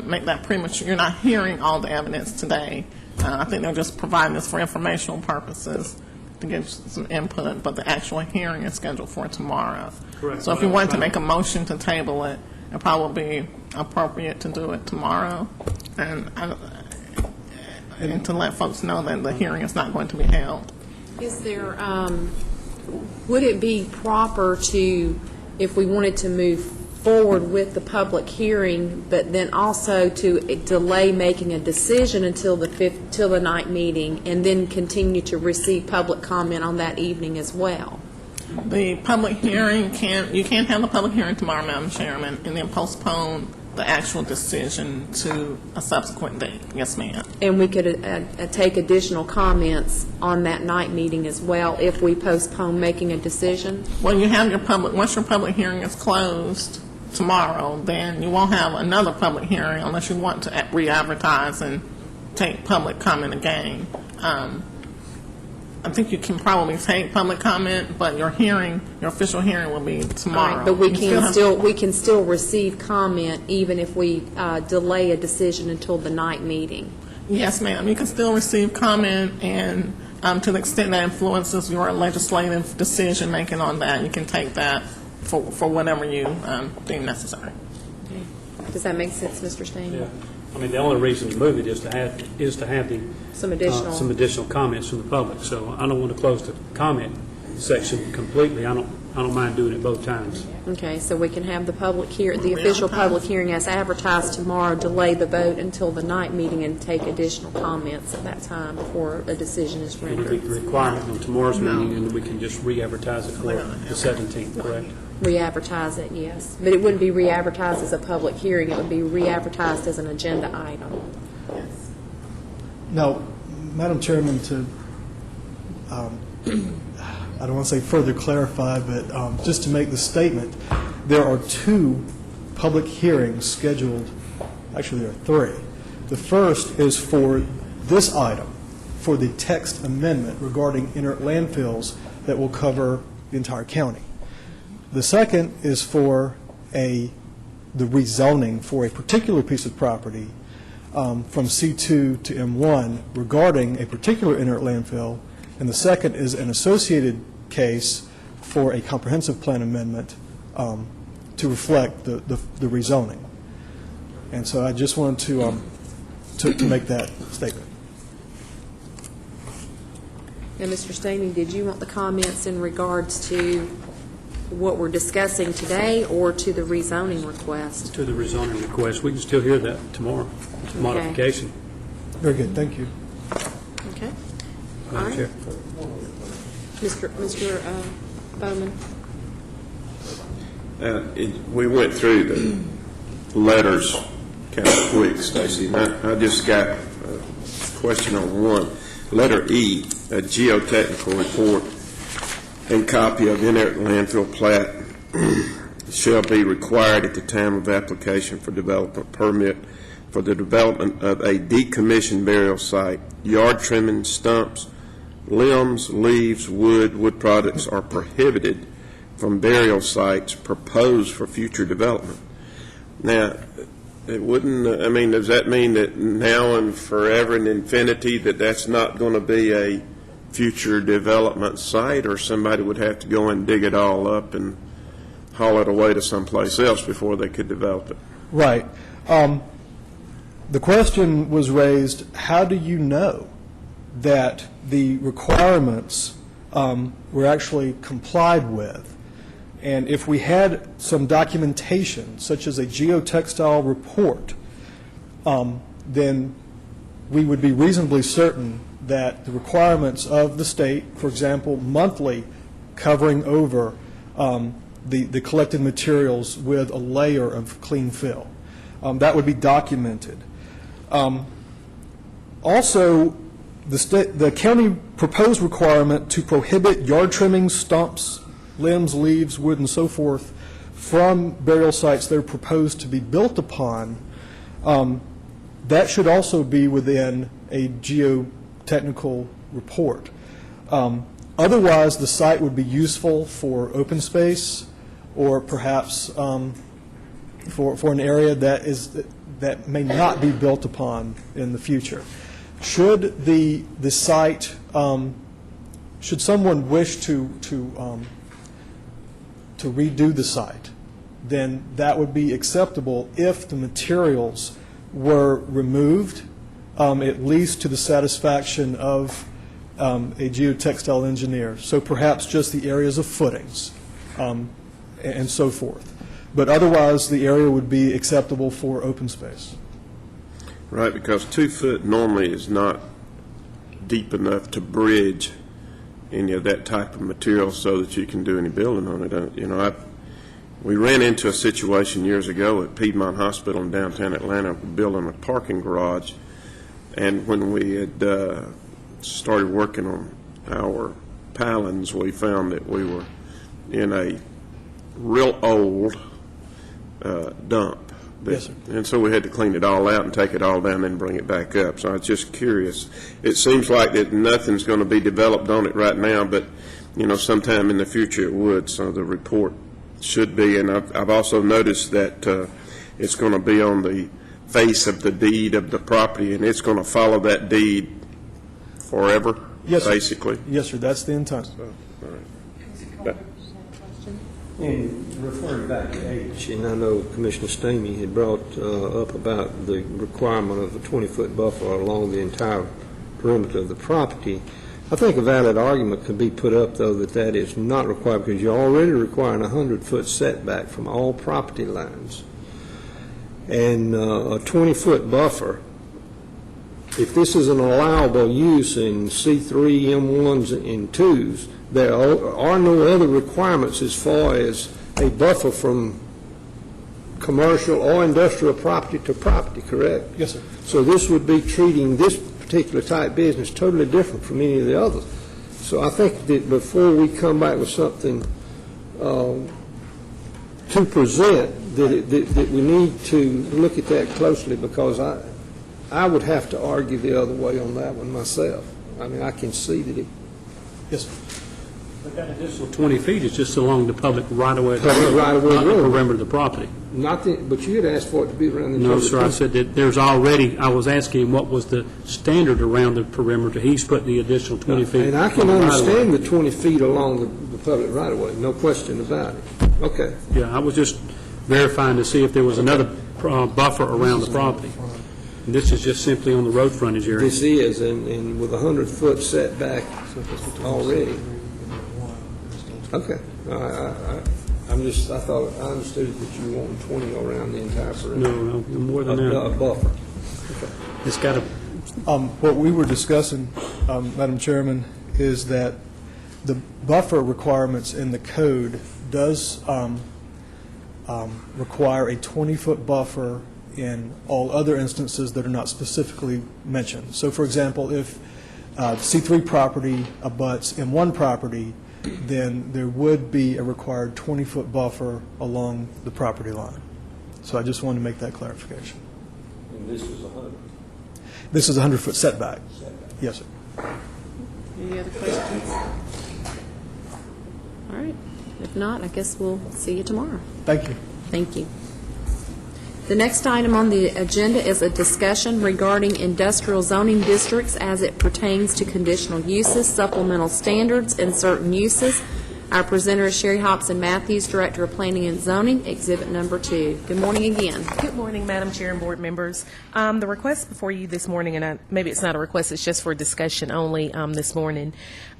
make that premature. You're not hearing all the evidence today. I think they're just providing this for informational purposes to give some input, but the actual hearing is scheduled for tomorrow. Correct. So if you wanted to make a motion to table it, it'd probably be appropriate to do it tomorrow, and to let folks know that the hearing is not going to be held. Is there, would it be proper to, if we wanted to move forward with the public hearing, but then also to delay making a decision until the night meeting, and then continue to receive public comment on that evening as well? The public hearing you can't have the public hearing tomorrow, Madam Chairman, and then postpone the actual decision to a subsequent date. Yes, ma'am. And we could take additional comments on that night meeting as well if we postpone making a decision? Well, you have once your public hearing is closed tomorrow, then you won't have another public hearing unless you want to re-advertise and take public comment again. I think you can probably take public comment, but your official hearing will be tomorrow. Right, but we can still receive comment even if we delay a decision until the night meeting. Yes, ma'am. You can still receive comment, and to the extent that influences your legislative decision making on that, you can take that for whatever you deem necessary. Does that make sense, Mr. Staney? Yeah. I mean, the only reason to move it is to have the Some additional comments from the public. So I don't want to close the comment section completely. I don't mind doing it both times. Okay, so we can have the official public hearing as advertised tomorrow, delay the vote until the night meeting, and take additional comments at that time before a decision is It'll be rendered. the requirement on tomorrow's meeting, and we can just re-advertise it for the 17th, correct? Re-advertise it, yes. But it wouldn't be re-advertised as a public hearing. It would be re-advertised as an agenda item. Now, Madam Chairman, to, I don't want to say further clarify, but just to make the statement, there are 2 public hearings scheduled, actually there are 3. The first is for this item, for the text amendment regarding inert landfills that will cover the entire county. The second is for the rezoning for a particular piece of property from C2 to M1 regarding a particular inert landfill, and the second is an associated case for a comprehensive plan amendment to reflect the rezoning. And so I just wanted to make that statement. Now, Mr. Staney, did you want the comments in regards to what we're discussing today or to the rezoning request? To the rezoning request. We can still hear that tomorrow. It's a modification. Very good, thank you. Okay. All Madam right. Chair. Mr. Bowman? We went through the letters kind of quick, Stacy, and I just got a question on one. Letter E, a geotechnical report and copy of inert landfill plat shall be required at the time of application for development permit for the development of a decommissioned burial site. Yard trimming, stumps, limbs, leaves, wood products are prohibited from burial sites proposed for future development. Now, it wouldn't, I mean, does that mean that now and forever and infinity that that's not going to be a future development site, or somebody would have to go and dig it all up and haul it away to someplace else before they could develop it? Right. The question was raised, how do you know that the requirements were actually complied with? And if we had some documentation, such as a geotextile report, then we would be reasonably certain that the requirements of the state, for example, monthly covering over the collected materials with a layer of clean fill, that would be documented. Also, the county proposed requirement to prohibit yard trimming, stumps, limbs, leaves, wood, and so forth from burial sites that are proposed to be built upon, that should also be within a geotechnical report. Otherwise, the site would be useful for open space or perhaps for an area that may not be built upon in the future. Should the site, should someone wish to redo the site, then that would be acceptable if the materials were removed, at least to the satisfaction of a geotextile engineer. So perhaps just the areas of footings and so forth. But otherwise, the area would be acceptable for open space. Right, because 2 foot normally is not deep enough to bridge any of that type of material so that you can do any building on it. You know, we ran into a situation years ago at Piedmont Hospital in downtown Atlanta, building a parking garage, and when we had started working on our pilings, we found that we were in a real old dump. Yes, sir. And so we had to clean it all out and take it all down and bring it back up. So I was just curious. It seems like that nothing's going to be developed on it right now, but, you know, sometime in the future it would. So the report should be, and I've also noticed that it's going to be on the face of the deed of the property, and it's going to follow that deed forever, Yes, sir. basically. Yes, sir, that's the intent. And referring back to H, and I know Commissioner Stamey had brought up about the requirement of a 20-foot buffer along the entire perimeter of the property. I think a valid argument could be put up, though, that that is not required because you're already requiring a 100-foot setback from all property lines. And a 20-foot buffer, if this is an allowable use in C3, M1s, and 2s, there are no other requirements as far as a buffer from commercial or industrial property to property, correct? Yes, sir. So this would be treating this particular type business totally different from any of the others. So I think that before we come back with something to present, that we need to look at that closely, because I would have to argue the other way on that one myself. I mean, I can see that it. Yes, sir. But that additional 20 feet is just along the public right-of-way, Public right-of-way not the road. perimeter of the property. But you had asked for it to be around the. No, sir, I said that there's already, I was asking him what was the standard around the perimeter. He's putting the additional 20 feet. And I can on the right-of-way. understand the 20 feet along the public right-of-way, no question about it. Okay. Yeah, I was just verifying to see if there was another buffer around the property. And this is just simply on the road frontage area. This is, and with a 100-foot setback already. Okay. I thought, I understood that you wanted 20 around the entire perimeter. No, more than A that. buffer. It's got a, What we were discussing, Madam Chairman, is that the buffer requirements in the code does require a 20-foot buffer in all other instances that are not specifically mentioned. So, for example, if C3 property abuts M1 property, then there would be a required 20-foot buffer along the property line. So I just wanted to make that clarification. And this is 100. This is a 100-foot setback. Yes, sir. Any other questions? All right. If not, I guess we'll see you tomorrow. Thank you. Thank you. The next item on the agenda is a discussion regarding industrial zoning districts as it pertains to conditional uses, supplemental standards, and certain uses. Our presenter is Sherry Hobson-Matthews, Director of Planning and Zoning, Exhibit Number 2. Good morning again. Good morning, Madam Chair and board members. The request before you this morning, and maybe it's not a request, it's just for discussion only this morning.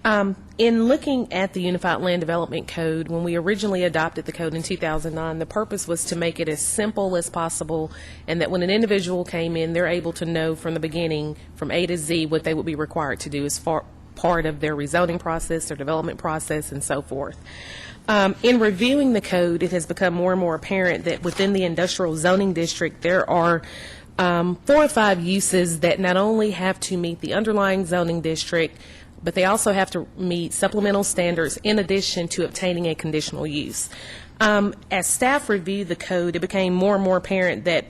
In looking at the Unified Land Development Code, when we originally adopted the code in 2009, the purpose was to make it as simple as possible, and that when an individual came in, they're able to know from the beginning, from A to Z, what they would be required to do as part of their rezoning process, their development process, and so forth. In reviewing the code, it has become more and more apparent that within the industrial zoning district, there are 4 or 5 uses that not only have to meet the underlying zoning district, but they also have to meet supplemental standards in addition to obtaining a conditional use. As staff reviewed the code, it became more and more apparent that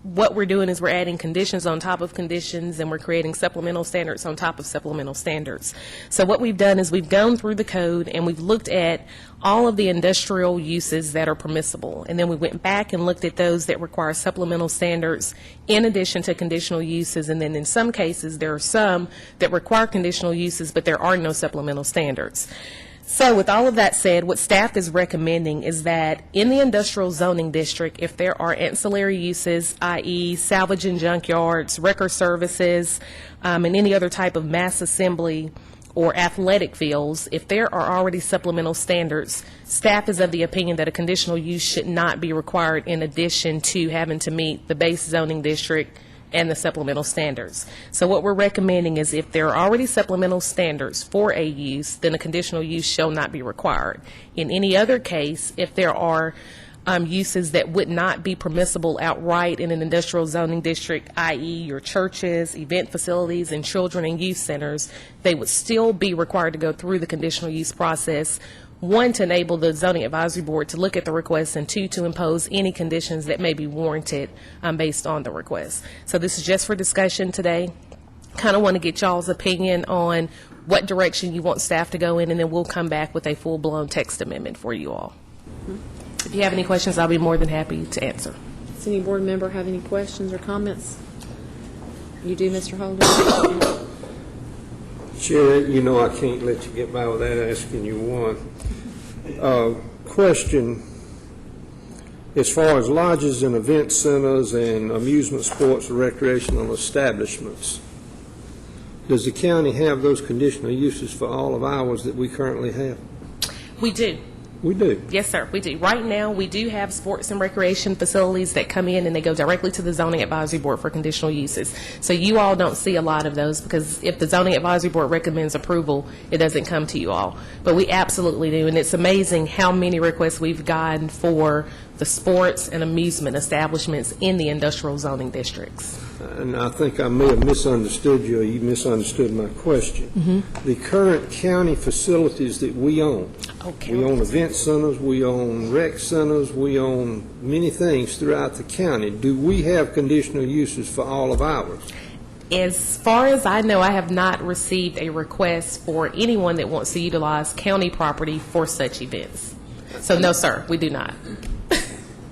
what we're doing is we're adding conditions on top of conditions, and we're creating supplemental standards on top of supplemental standards. So what we've done is we've gone through the code and we've looked at all of the industrial uses that are permissible, and then we went back and looked at those that require supplemental standards in addition to conditional uses, and then in some cases there are some that require conditional uses but there are no supplemental standards. So with all of that said, what staff is recommending is that in the industrial zoning district, if there are ancillary uses, i.e. salvage and junkyards, wrecker services, and any other type of mass assembly or athletic fields, if there are already supplemental standards, staff is of the opinion that a conditional use should not be required in addition to having to meet the base zoning district and the supplemental standards. So what we're recommending is if there are already supplemental standards for a use, then a conditional use shall not be required. In any other case, if there are uses that would not be permissible outright in an industrial zoning district, i.e. your churches, event facilities, and children and youth centers, they would still be required to go through the conditional use process, one, to enable the zoning advisory board to look at the request, and two, to impose any conditions that may be warranted based on the request. So this is just for discussion today. Kind of want to get y'all's opinion on what direction you want staff to go in, and then we'll come back with a full-blown text amendment for you all. If you have any questions, I'll be more than happy to answer. Does any board member have any questions or comments? You do, Mr. Holder? Chair, you know I can't let you get by without asking you one. Question, as far as lodges and event centers and amusement, sports, and recreational establishments, does the county have those conditional uses for all of ours that we currently have? We do. We do. Yes, sir, we do. Right now, we do have sports and recreation facilities that come in and they go directly to the zoning advisory board for conditional uses. So you all don't see a lot of those because if the zoning advisory board recommends approval, it doesn't come to you all. But we absolutely do, and it's amazing how many requests we've gotten for the sports and amusement establishments in the industrial zoning districts. And I think I may have misunderstood you, or you misunderstood my question. The current county facilities that we own, we own event centers, we own rec centers, we own many things throughout the county. Do we have conditional uses for all of ours? As far as I know, I have not received a request for anyone that wants to utilize county property for such events. So no, sir, we do not.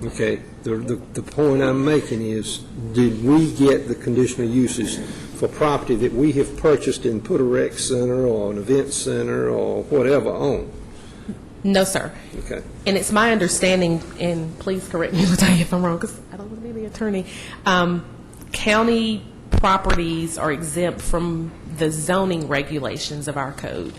Okay, the point I'm making is, did we get the conditional uses for property that we have purchased and put a rec center or an event center or whatever on? No, sir. Okay. And it's my understanding, and please correct me if I'm wrong, because I don't want to be the attorney, county properties are exempt from the zoning regulations of our code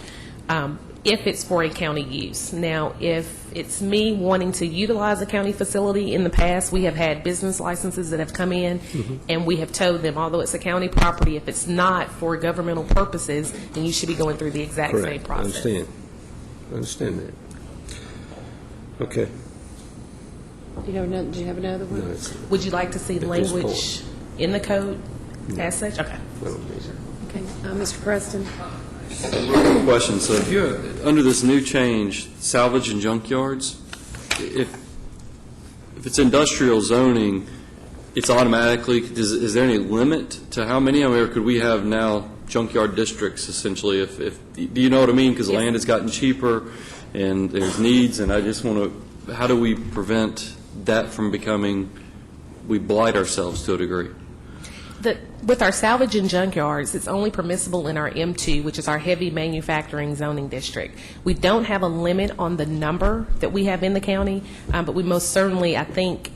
if it's for a county use. Now, if it's me wanting to utilize a county facility, in the past, we have had business licenses that have come in, and we have told them, although it's a county property, if it's not for governmental purposes, then you should be going through the exact same Correct. process. I understand that. Okay. Do you have another one? No, it's- Would you like to see At this language point. in the code as such? Okay. I don't need it. Okay, Mr. Preston? Question, so if you're, under this new change, salvage and junkyards, if it's industrial zoning, it's automatically, is there any limit to how many, or could we have now junkyard districts essentially, do you know what I mean? Because the land has gotten cheaper and there's needs, and I just want to, how do we prevent that from becoming, we blight ourselves to a degree? With our salvage and junkyards, it's only permissible in our M2, which is our heavy manufacturing zoning district. We don't have a limit on the number that we have in the county, but we most certainly, I think,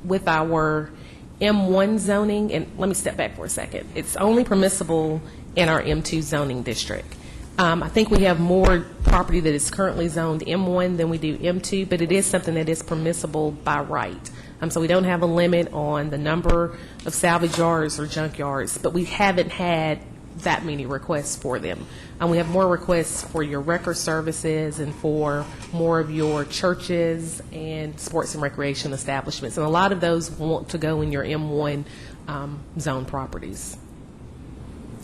with our M1 zoning, and let me step back for a second, it's only permissible in our M2 zoning district. I think we have more property that is currently zoned M1 than we do M2, but it is something that is permissible by right. So we don't have a limit on the number of salvage yards or junkyards, but we haven't had that many requests for them. We have more requests for your wrecker services and for more of your churches and sports and recreation establishments. And a lot of those want to go in your M1 zone properties.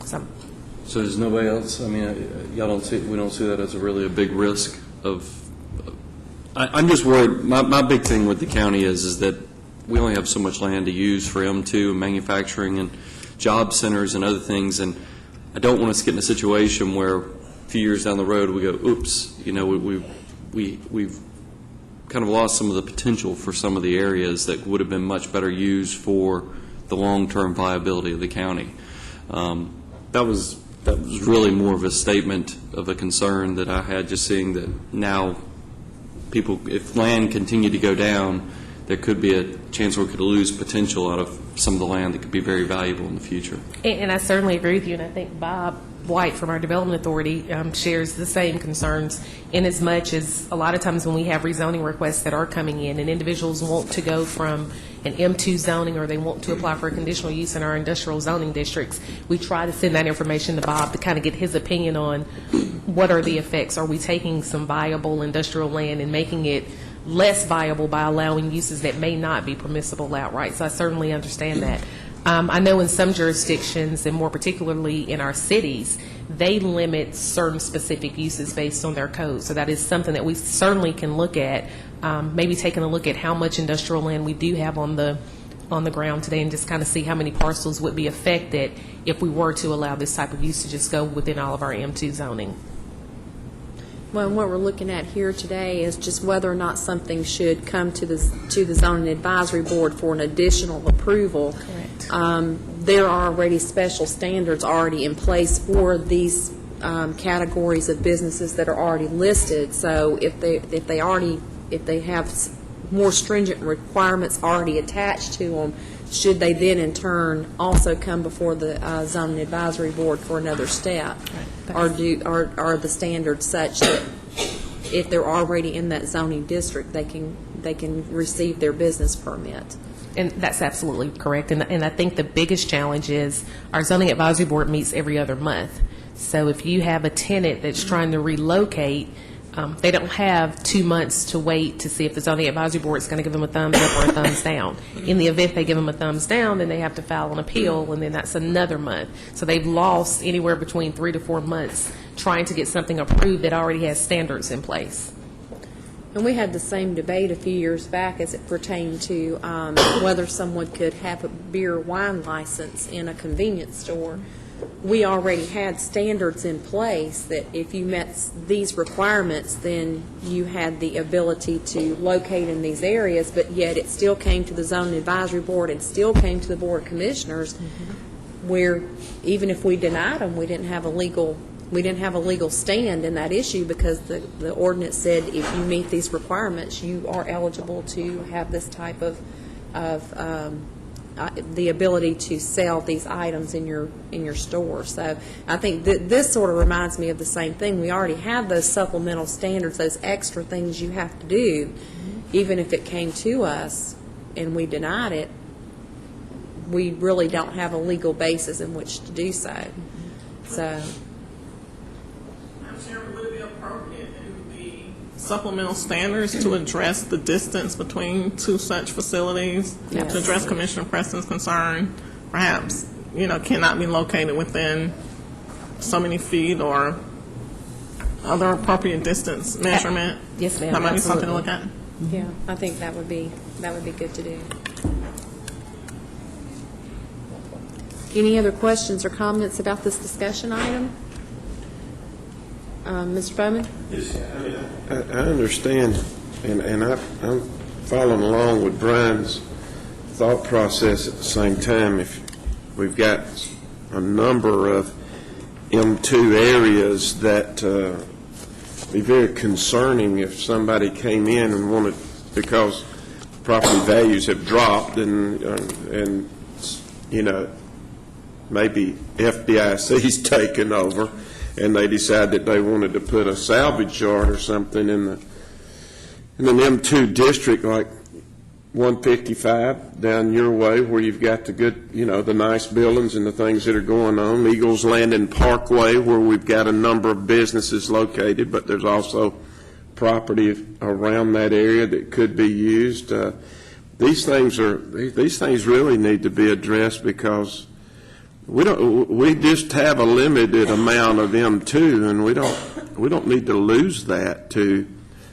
So there's nobody else, I mean, y'all don't see, we don't see that as really a big risk of I'm just worried, my big thing with the county is that we only have so much land to use for M2 and manufacturing and job centers and other things, and I don't want us to get in a situation where a few years down the road we go, oops, we've kind of lost some of the potential for some of the areas that would have been much better used for the long-term viability of the county. That was really more of a statement of a concern that I had, just seeing that now people, if land continued to go down, there could be a chance we could lose potential out of some of the land that could be very valuable in the future. And I certainly agree with you, and I think Bob White from our Development Authority shares the same concerns, in as much as a lot of times when we have rezoning requests that are coming in and individuals want to go from an M2 zoning or they want to apply for a conditional use in our industrial zoning districts, we try to send that information to Bob to kind of get his opinion on what are the effects. Are we taking some viable industrial land and making it less viable by allowing uses that may not be permissible outright? So I certainly understand that. I know in some jurisdictions, and more particularly in our cities, they limit certain specific uses based on their code. So that is something that we certainly can look at, maybe taking a look at how much industrial land we do have on the ground today, and just kind of see how many parcels would be affected if we were to allow this type of use to just go within all of our M2 zoning. Well, and what we're looking at here today is just whether or not something should come to the Zoning Advisory Board for an additional approval. Correct. There are already special standards already in place for these categories of businesses that are already listed. So if they have more stringent requirements already attached to them, should they then in turn also come before the Zoning Advisory Board for another step? Right. Are the standards such that if they're already in that zoning district, they can receive their business permit? And that's absolutely correct. And I think the biggest challenge is our Zoning Advisory Board meets every other month. So if you have a tenant that's trying to relocate, they don't have 2 months to wait to see if the Zoning Advisory Board is going to give them a thumbs up or a thumbs down. In the event they give them a thumbs down, then they have to file an appeal, and then that's another month. So they've lost anywhere between 3 to 4 months trying to get something approved that already has standards in place. And we had the same debate a few years back as it pertained to whether someone could have a beer or wine license in a convenience store. We already had standards in place that if you met these requirements, then you had the ability to locate in these areas, but yet it still came to the Zoning Advisory Board and still came to the Board of Commissioners, where even if we denied them, we didn't have a legal stand in that issue, because the ordinance said if you meet these requirements, you are eligible to have this type of the ability to sell these items in your store. So I think this sort of reminds me of the same thing. We already have those supplemental standards, those extra things you have to do. Even if it came to us and we denied it, we really don't have a legal basis in which to do so. So. Would it be appropriate in the supplemental standards to address the distance between two such facilities? Yes. To address Commissioner Preston's concern, perhaps, cannot be located within so many feet or other appropriate distance measurement? Yes, ma'am. That might be something to Absolutely. look at. Yeah, I think that would be good to do. Any other questions or comments about this discussion item? Mr. Bowman? I understand, and I'm following along with Brian's thought process at the same time. If we've got a number of M2 areas that be very concerning if somebody came in and wanted, because property values have dropped and maybe FDIC's taken over, and they decide that they wanted to put a salvage yard or something in an M2 district like 155 down your way, where you've got the good, the nice buildings and the things that are going on. Eagles Landing Parkway, where we've got a number of businesses located, but there's also property around that area that could be used. These things really need to be addressed, because we just have a limited amount of M2, and we don't need to lose that to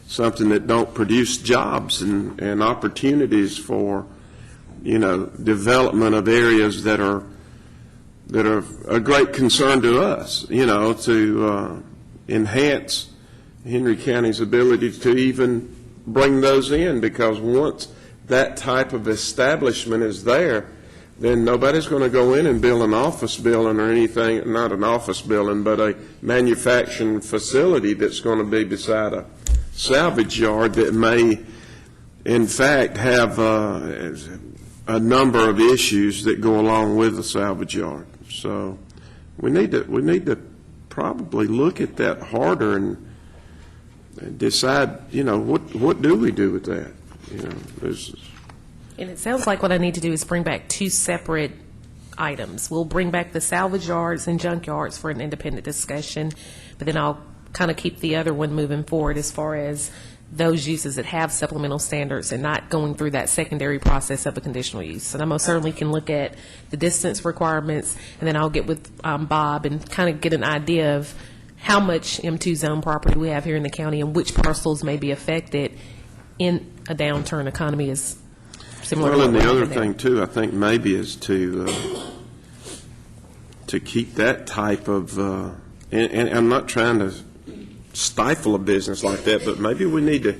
something that don't produce jobs and opportunities for, development of areas that are a great concern to us, to enhance Henry County's ability to even bring those in, because once that type of establishment is there, then nobody's going to go in and build an office building or anything, not an office building, but a manufacturing facility that's going to be beside a salvage yard that may, in fact, have a number of issues that go along with the salvage yard. So we need to probably look at that harder and decide, what do we do with that? And it sounds like what I need to do is bring back two separate items. We'll bring back the salvage yards and junk yards for an independent discussion, but then I'll kind of keep the other one moving forward as far as those uses that have supplemental standards and not going through that secondary process of a conditional use. And I most certainly can look at the distance requirements, and then I'll get with Bob and kind of get an idea of how much M2 zone property we have here in the county and which parcels may be affected in a downturn economy is similar to Well, what and the we're other having there. thing, too, I think maybe is to keep that type of, and I'm not trying to stifle a business like that, but maybe we need to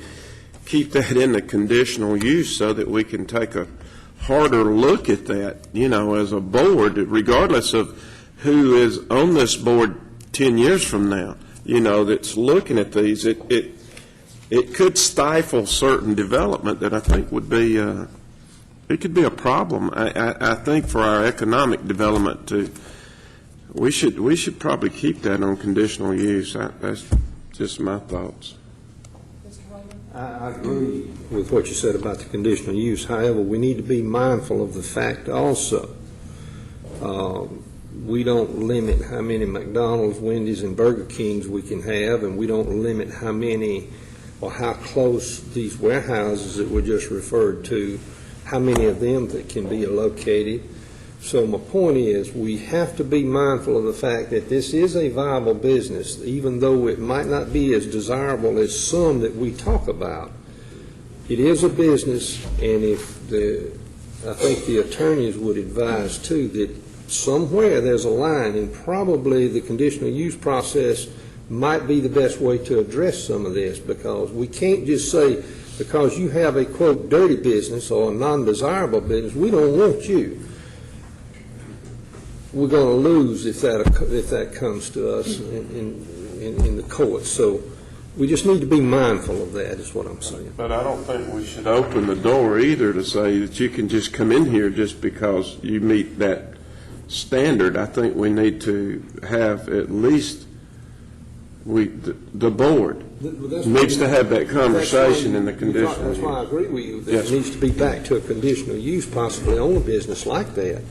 keep that in the conditional use so that we can take a harder look at that, as a board, regardless of who is on this board 10 years from now, that's looking at these. It could stifle certain development that I think would be, it could be a problem. I think for our economic development we should probably keep that on conditional use. That's just my thoughts. I agree with what you said about the conditional use. However, we need to be mindful of the fact also, we don't limit how many McDonald's, Wendy's, and Burger Kings we can have, and we don't limit how many or how close these warehouses that were just referred to, how many of them that can be located. So my point is, we have to be mindful of the fact that this is a viable business, even though it might not be as desirable as some that we talk about. It is a business, and I think the attorneys would advise too that somewhere there's a line, and probably the conditional use process might be the best way to address some of this, because we can't just say, because you have a, quote, dirty business or a non-desirable business, we don't want you. We're going to lose if that comes to us in the courts. So we just need to be mindful of that, is what I'm saying. But I don't think we should open the door either to say that you can just come in here just because you meet that standard. I think we need to have at least the board needs to have that conversation in the conditional use. That's why I agree with you that Yes. it needs to be back to a conditional use, possibly on a business like that,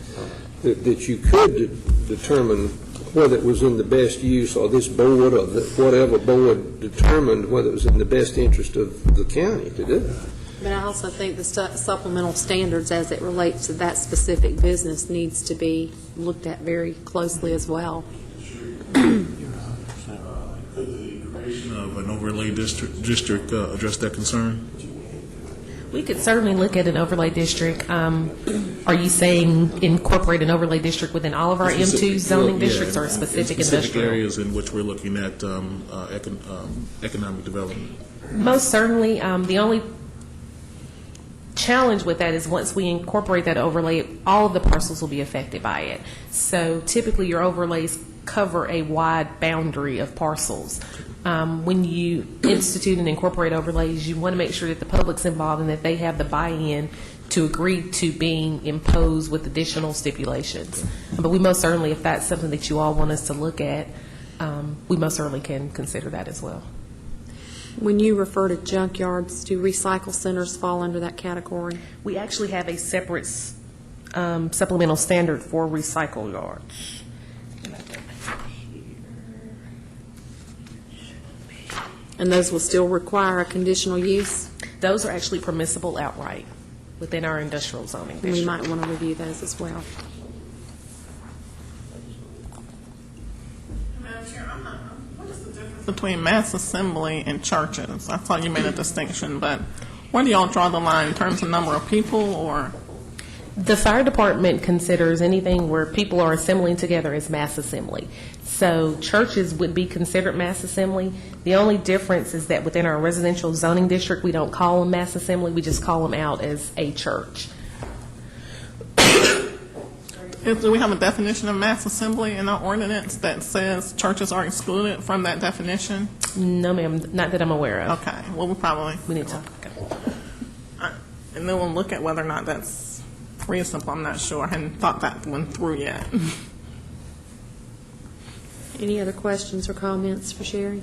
that you could determine whether it was in the best use, or this board or whatever board determined whether it was in the best interest of the county to do it. But I also think the supplemental standards as it relates to that specific business needs to be looked at very closely as well. Could the creation of an overlay district address that concern? We could certainly look at an overlay district. Are you saying incorporate an overlay district within all of our M2 zoning districts, or a specific industrial? areas in which we're looking at economic development. Most certainly. The only challenge with that is once we incorporate that overlay, all of the parcels will be affected by it. So typically your overlays cover a wide boundary of parcels. When you institute and incorporate overlays, you want to make sure that the public's involved and that they have the buy-in to agree to being imposed with additional stipulations. But we most certainly, if that's something that you all want us to look at, we most certainly can consider that as well. When you refer to junkyards, do recycle centers fall under that category? We actually have a separate supplemental standard for recycle yards. And those will still require a conditional use? Those are actually permissible outright within our industrial zoning district. We might want to review those as well. Madam Chair, what is the between mass assembly and churches? I thought you made a distinction, but where do y'all draw the line in terms of number of people, or? The fire department considers anything where people are assembling together as mass assembly. So churches would be considered mass assembly. The only difference is that within our residential zoning district, we don't call them mass assembly, we just call them out as a church. Do we have a definition of mass assembly in our ordinance that says churches are excluded from that definition? No, ma'am, not that I'm aware of. Okay, well, We need to talk. and then we'll look at whether or not that's reasonable. I'm not sure. I hadn't thought that one through yet. Any other questions or comments for Sherry?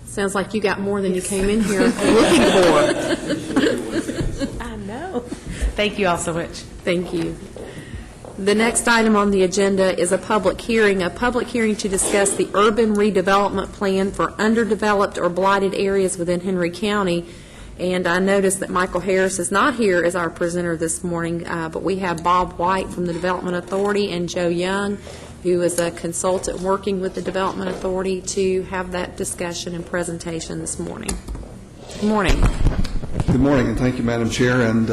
Sounds like you got more than you came in here looking for. I know. Thank you all so much. Thank you. The next item on the agenda is a public hearing to discuss the urban redevelopment plan for underdeveloped or blighted areas within Henry County. And I noticed that Michael Harris is not here as our presenter this morning, but we have Bob White from the Development Authority and Joe Young, who is a consultant working with the Development Authority, to have that discussion and presentation this morning. Good morning. Good morning, and thank you, Madam Chair. And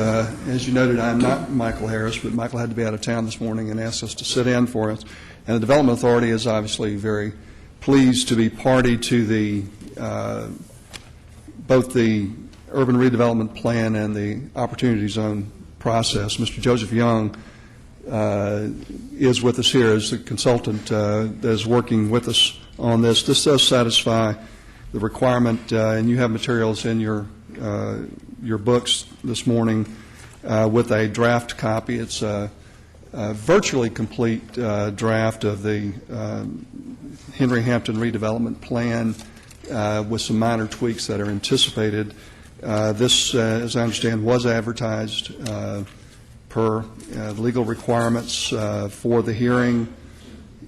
as you noted, I'm not Michael Harris, but Michael had to be out of town this morning and asked us to sit in for us. And the Development Authority is obviously very pleased to be party to the both the urban redevelopment plan and the opportunity zone process. Mr. Joseph Young is with us here as the consultant that is working with us on this. This does satisfy the requirement, and you have materials in your books this morning with a draft copy. It's a virtually complete draft of the Henry Hampton redevelopment plan with some minor tweaks that are anticipated. This, as I understand, was advertised per legal requirements for the hearing,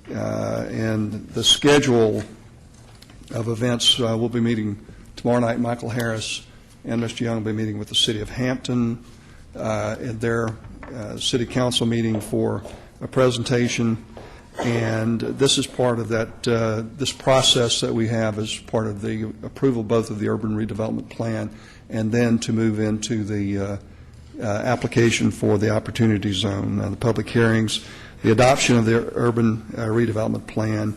and the schedule of events, we'll be meeting tomorrow night. Michael Harris and Mr. Young will be meeting with the City of Hampton at their City Council meeting for a presentation. And this is part of that, this process that we have as part of the approval both of the urban redevelopment plan and then to move into the application for the opportunity zone, the public hearings, the adoption of the urban redevelopment plan,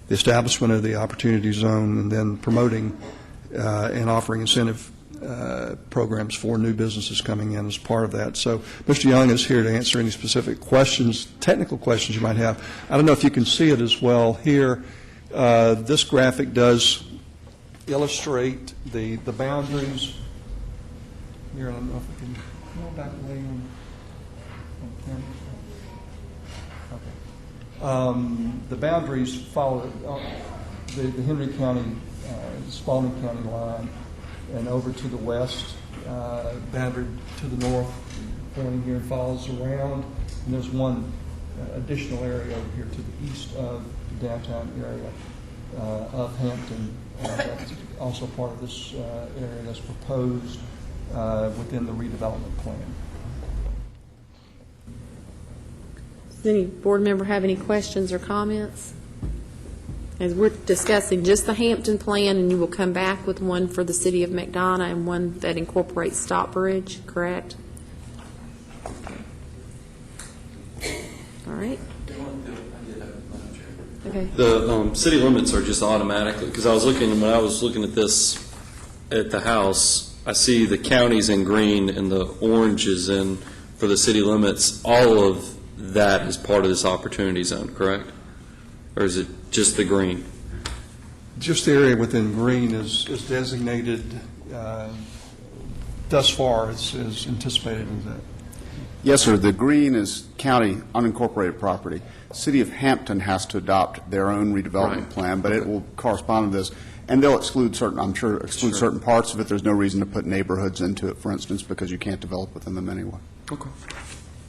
the establishment of the opportunity zone, and then promoting and offering incentive programs for new businesses coming in as part of that. So Mr. Young is here to answer any specific questions, technical questions you might have. I don't know if you can see it as well here. This graphic does illustrate the boundaries. Here, I don't know if we can go back away on camera. The boundaries follow the Henry County, Spalding County line, and over to the west, boundary to the north, pointing here, follows around. And there's one additional area over here to the east of the downtown area of Hampton. That's also part of this area that's proposed within the redevelopment plan. Does any board member have any questions or comments? As we're discussing just the Hampton plan, and you will come back with one for the city of McDonough and one that incorporates Stockbridge, correct? All right. Okay. The city limits are just automatically, because when I was looking at this at the house, I see the counties in green and the orange is in for the city limits. All of that is part of this opportunity zone, correct? Or is it just the green? Just the area within green is designated thus far as anticipated in that. Yes, sir. The green is county unincorporated property. City of Hampton has to adopt their own redevelopment plan, but it will correspond to this. And they'll exclude certain parts of it. There's no reason to put neighborhoods into it, for instance, because you can't develop within them anyway. Okay.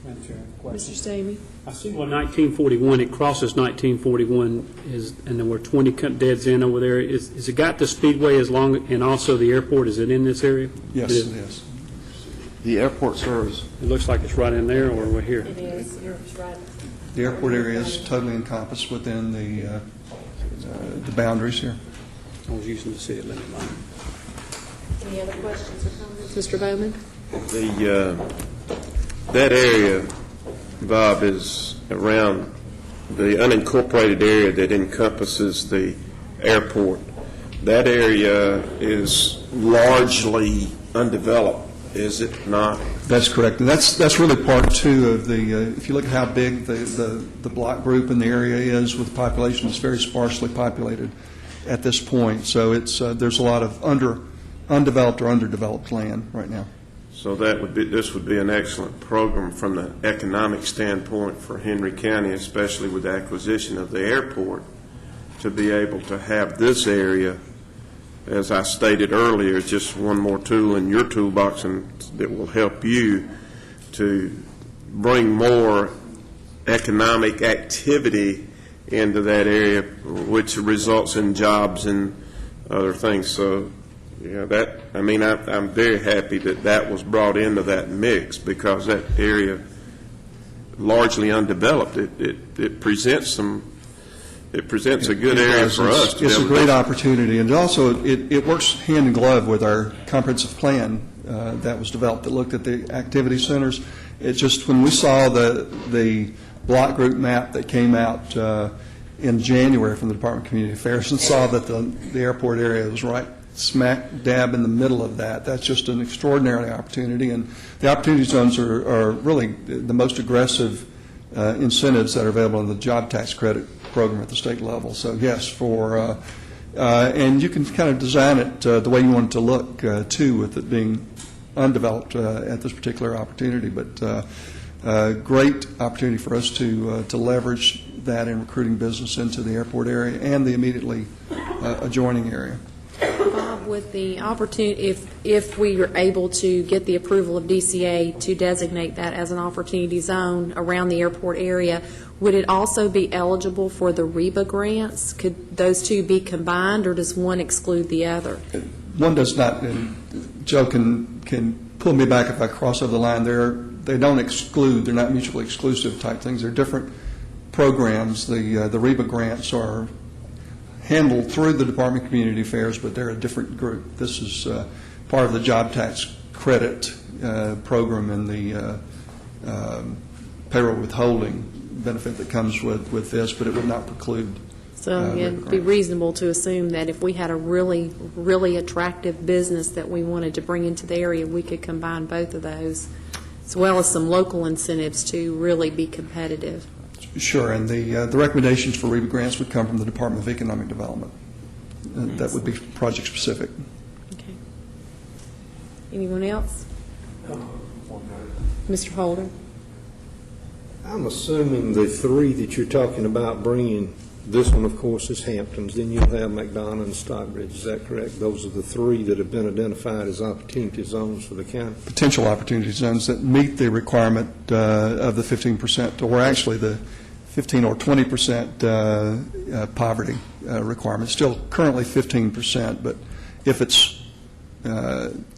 Madam Chair, Mr. Stamey? I see 1941, it crosses 1941, and there were 20 dead end over there. Is it got the speedway and also the airport? Is it in this area? Yes, it is. The airport serves. It looks like it's right in there, or we're here. It is. You're right. The airport area is totally encompassed within the boundaries here. I was using the city limit line. Any other questions or comments? Mr. Bowman? That area, Bob, is around the unincorporated area that encompasses the airport. That area is largely undeveloped, is it not? That's correct. And that's really part two of the, if you look at how big the block group in the area is with the population, it's very sparsely populated at this point. So it's, there's a lot of undeveloped or underdeveloped land right now. So this would be an excellent program from the economic standpoint for Henry County, especially with the acquisition of the airport, to be able to have this area, as I stated earlier, just one more tool in your toolbox and that will help you to bring more economic activity into that area, which results in jobs and other things. So, I'm very happy that was brought into that mix, because that area, largely undeveloped, it presents a good area for us. It's a great opportunity, and also it works hand in glove with our comprehensive plan that was developed that looked at the activity centers. It just, when we saw the block group map that came out in January from the Department of Community Affairs and saw that the airport area was right smack dab in the middle of that, that's just an extraordinary opportunity. And the opportunity zones are really the most aggressive incentives that are available in the job tax credit program at the state level. So yes, and you can kind of design it the way you want it to look too, with it being undeveloped at this particular opportunity. But great opportunity for us to leverage that in recruiting business into the airport area and the immediately adjoining area. Bob, with the opportunity, if we are able to get the approval of DCA to designate that as an opportunity zone around the airport area, would it also be eligible for the REBA grants? Could those two be combined, or does one exclude the other? One does not. And Joe can pull me back if I cross over the line. They don't exclude. They're not mutually exclusive type things. They're different programs. The REBA grants are handled through the Department of Community Affairs, but they're a different group. This is part of the job tax credit program and the payroll withholding benefit that comes with this, but it would not preclude. So it would be reasonable to assume that if we had a really, really attractive business that we wanted to bring into the area, we could combine both of those, as well as some local incentives to really be competitive. Sure, and the recommendations for REBA grants would come from the Department of Economic Development. That would be project specific. Okay. Anyone else? Mr. Holder? I'm assuming the three that you're talking about bringing, this one, of course, is Hamptons, then you'll have McDonough and Stockbridge, is that correct? Those are the three that have been identified as opportunity zones for the county? Potential opportunity zones that meet the requirement of the 15%, or actually the 15 or 20% poverty requirement. Still currently 15%, but if it's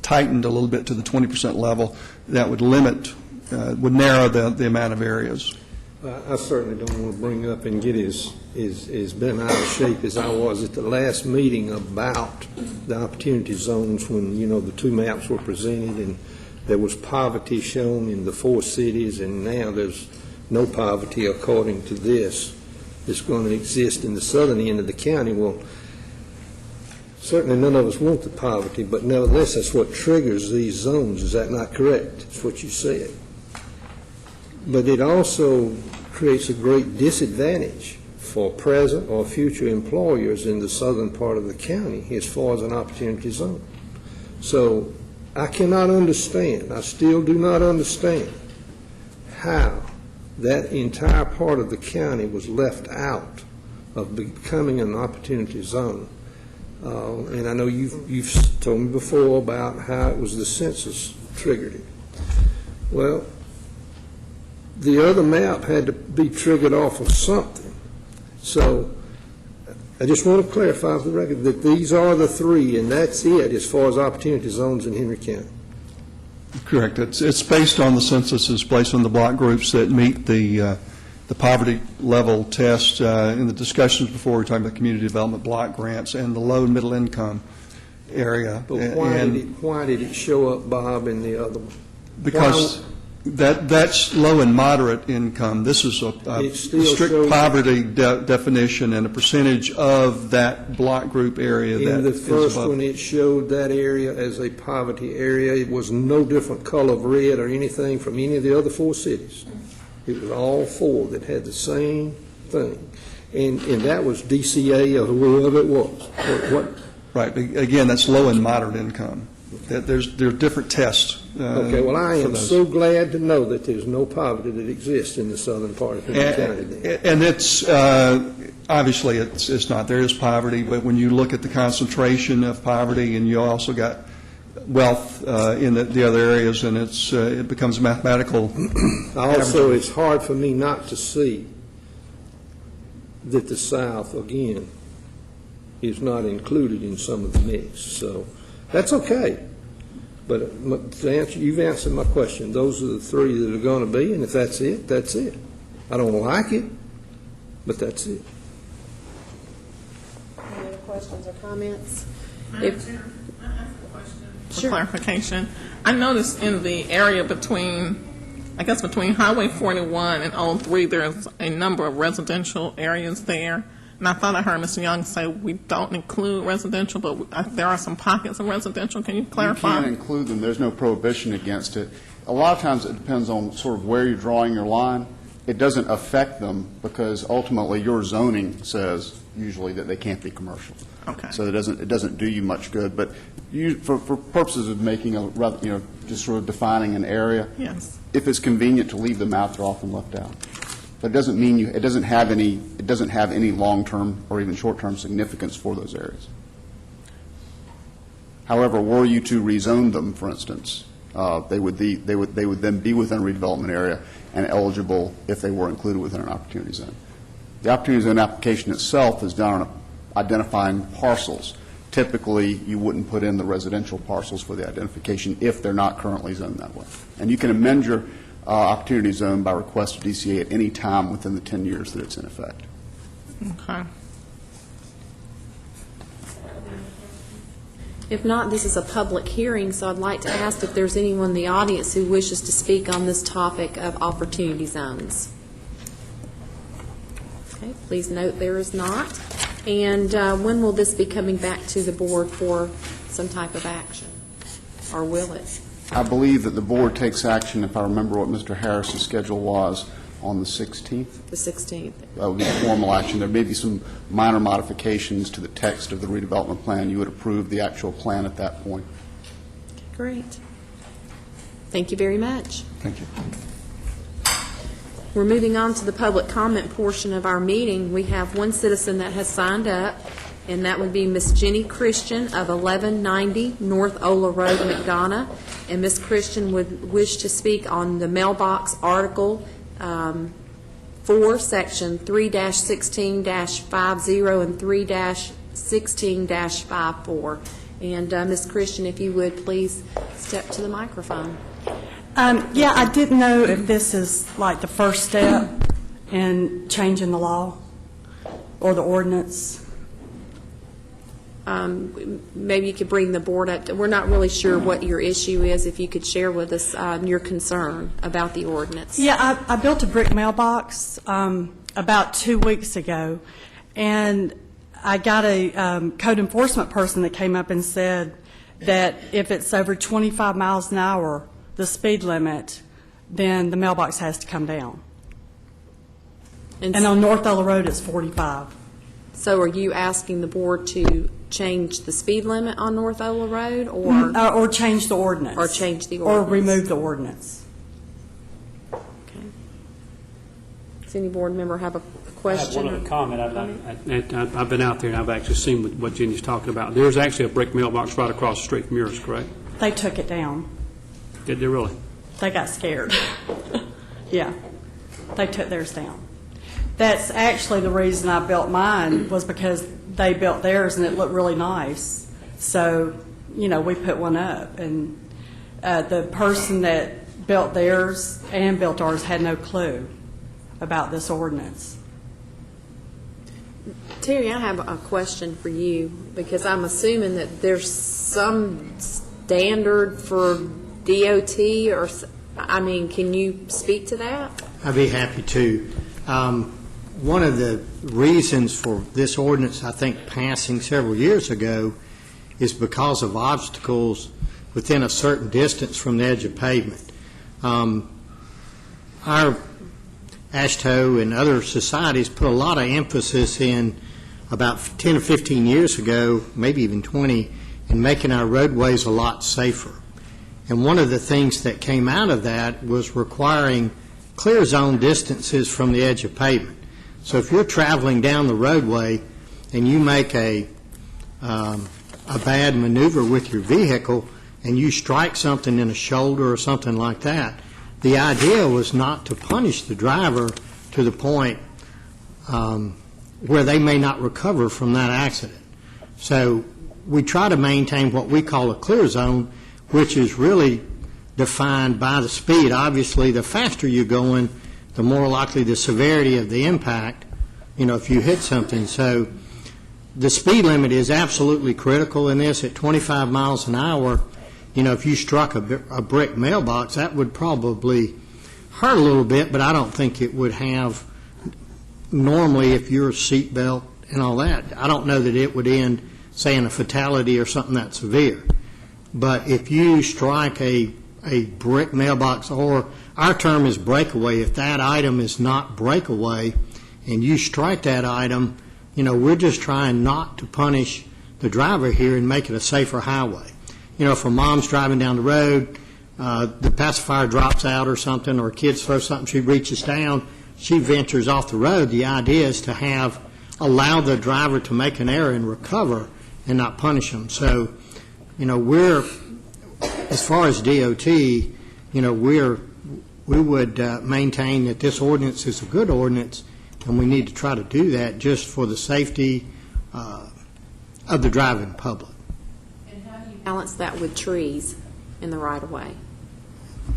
tightened a little bit to the 20% level, that would limit, would narrow the amount of areas. I certainly don't want to bring up and get as bent out of shape as I was at the last meeting about the opportunity zones when, the two maps were presented and there was poverty shown in the 4 cities, and now there's no poverty according to this. It's going to exist in the southern end of the county. Well, certainly none of us want the poverty, but nevertheless, that's what triggers these zones. Is that not correct? That's what you said. But it also creates a great disadvantage for present or future employers in the southern part of the county as far as an opportunity zone. So I cannot understand, I still do not understand how that entire part of the county was left out of becoming an opportunity zone. And I know you've told me before about how it was the census triggered it. Well, the other map had to be triggered off of something. So I just want to clarify for the record that these are the three, and that's it as far as opportunity zones in Henry County. Correct. It's based on the census. It's based on the block groups that meet the the poverty level test in the discussions before. We were talking about community development block grants and the low and middle income area. But And why did it show up, Bob, in the other one? because that's low and moderate income. This is a It still strict shows- poverty definition and a percentage of that block group area that In the is first above. one, it showed that area as a poverty area. It was no different color of red or anything from any of the other 4 cities. It was all 4 that had the same thing. And that was DCA or whoever it was. What? Right, but again, that's low and moderate income. There are different tests. Okay, well, I for am those. so glad to know that there's no poverty that exists in the southern part of Henry County then. And it's, obviously, it's not. There is poverty, but when you look at the concentration of poverty, and you also got wealth in the other areas, and it becomes mathematical. Also, it's hard for me not to see that the South, again, is not included in some of the mix. So that's okay. But to answer, you've answered my question. Those are the 3 that are going to be, and if that's it, that's it. I don't like it, but that's it. Any other questions or comments? For clarification, I noticed in the area between Highway 41 and 03, there's a number of residential areas there. And I thought I heard Mr. Young say we don't include residential, but there are some pockets of residential. Can you clarify? You can include them. There's no prohibition against it. A lot of times it depends on sort of where you're drawing your line. It doesn't affect them because ultimately your zoning says usually that they can't be commercial. Okay. So it doesn't do you much good. But for purposes of making just sort of defining an area, Yes. if it's convenient to leave them out, they're often left out. But it doesn't mean it doesn't have any long-term or even short-term significance for those areas. However, were you to rezone them, for instance, they would then be within a redevelopment area and eligible if they were included within an opportunity zone. The opportunity zone application itself is done on identifying parcels. Typically, you wouldn't put in the residential parcels for the identification if they're not currently zoned that way. And you can amend your opportunity zone by request of DCA at any time within the 10 years that it's in effect. Okay. If not, this is a public hearing, so I'd like to ask if there's anyone in the audience who wishes to speak on this topic of opportunity zones. Okay, please note there is not. And when will this be coming back to the board for some type of action? Or will it? I believe that the board takes action, if I remember what Mr. Harris's schedule was, on the 16th. The 16th. That would be formal action. There may be some minor modifications to the text of the redevelopment plan. You would approve the actual plan at that point. Great. Thank you very much. Thank you. We're moving on to the public comment portion of our meeting. We have one citizen that has signed up, and that would be Miss Jenny Christian of 1190 North Ola Road, McDonough. And Miss Christian would wish to speak on the mailbox article 4, Section 3-16-50 and 3-16-54. And Miss Christian, if you would please step to the microphone. Yeah, I didn't know if this is like the first step in changing the law or the ordinance. Maybe you could bring the board up. We're not really sure what your issue is. If you could share with us your concern about the ordinance. Yeah, I built a brick mailbox about 2 weeks ago, and I got a code enforcement person that came up and said that if it's over 25 miles an hour, the speed limit, then the mailbox has to come down. And on North Ola Road, it's 45. So are you asking the board to change the speed limit on North Ola Road, or change the ordinance? Or change the ordinance. Or remove the ordinance. Okay. Does any board member have a question? I have one other comment. I've been out there and I've actually seen what Jenny's talking about. There's actually a brick mailbox right across the street from yours, correct? They took it down. Did they really? They got scared. Yeah, they took theirs down. That's actually the reason I built mine, was because they built theirs and it looked really nice. So, we put one up. And the person that built theirs and built ours had no clue about this ordinance. Terry, I have a question for you, because I'm assuming that there's some standard for DOT, or, I mean, can you speak to that? I'd be happy to. One of the reasons for this ordinance, I think, passing several years ago is because of obstacles within a certain distance from the edge of pavement. Our AASHTO and other societies put a lot of emphasis in about 10 or 15 years ago, maybe even 20, in making our roadways a lot safer. And one of the things that came out of that was requiring clear zone distances from the edge of pavement. So if you're traveling down the roadway and you make a bad maneuver with your vehicle and you strike something in a shoulder or something like that, the idea was not to punish the driver to the point where they may not recover from that accident. So we try to maintain what we call a clear zone, which is really defined by the speed. Obviously, the faster you're going, the more likely the severity of the impact, if you hit something. So the speed limit is absolutely critical in this. At 25 miles an hour, if you struck a brick mailbox, that would probably hurt a little bit, but I don't think it would have, normally, if you're a seatbelt and all that, I don't know that it would end, say, in a fatality or something that severe. But if you strike a brick mailbox, or our term is breakaway, if that item is not breakaway and you strike that item, we're just trying not to punish the driver here and make it a safer highway. If a mom's driving down the road, the pacifier drops out or something, or kids throw something, she reaches down, she ventures off the road. The idea is to allow the driver to make an error and recover and not punish them. So, we're, as far as DOT, we would maintain that this ordinance is a good ordinance, and we need to try to do that just for the safety of the driving public. And how do you balance that with trees in the right-of-way?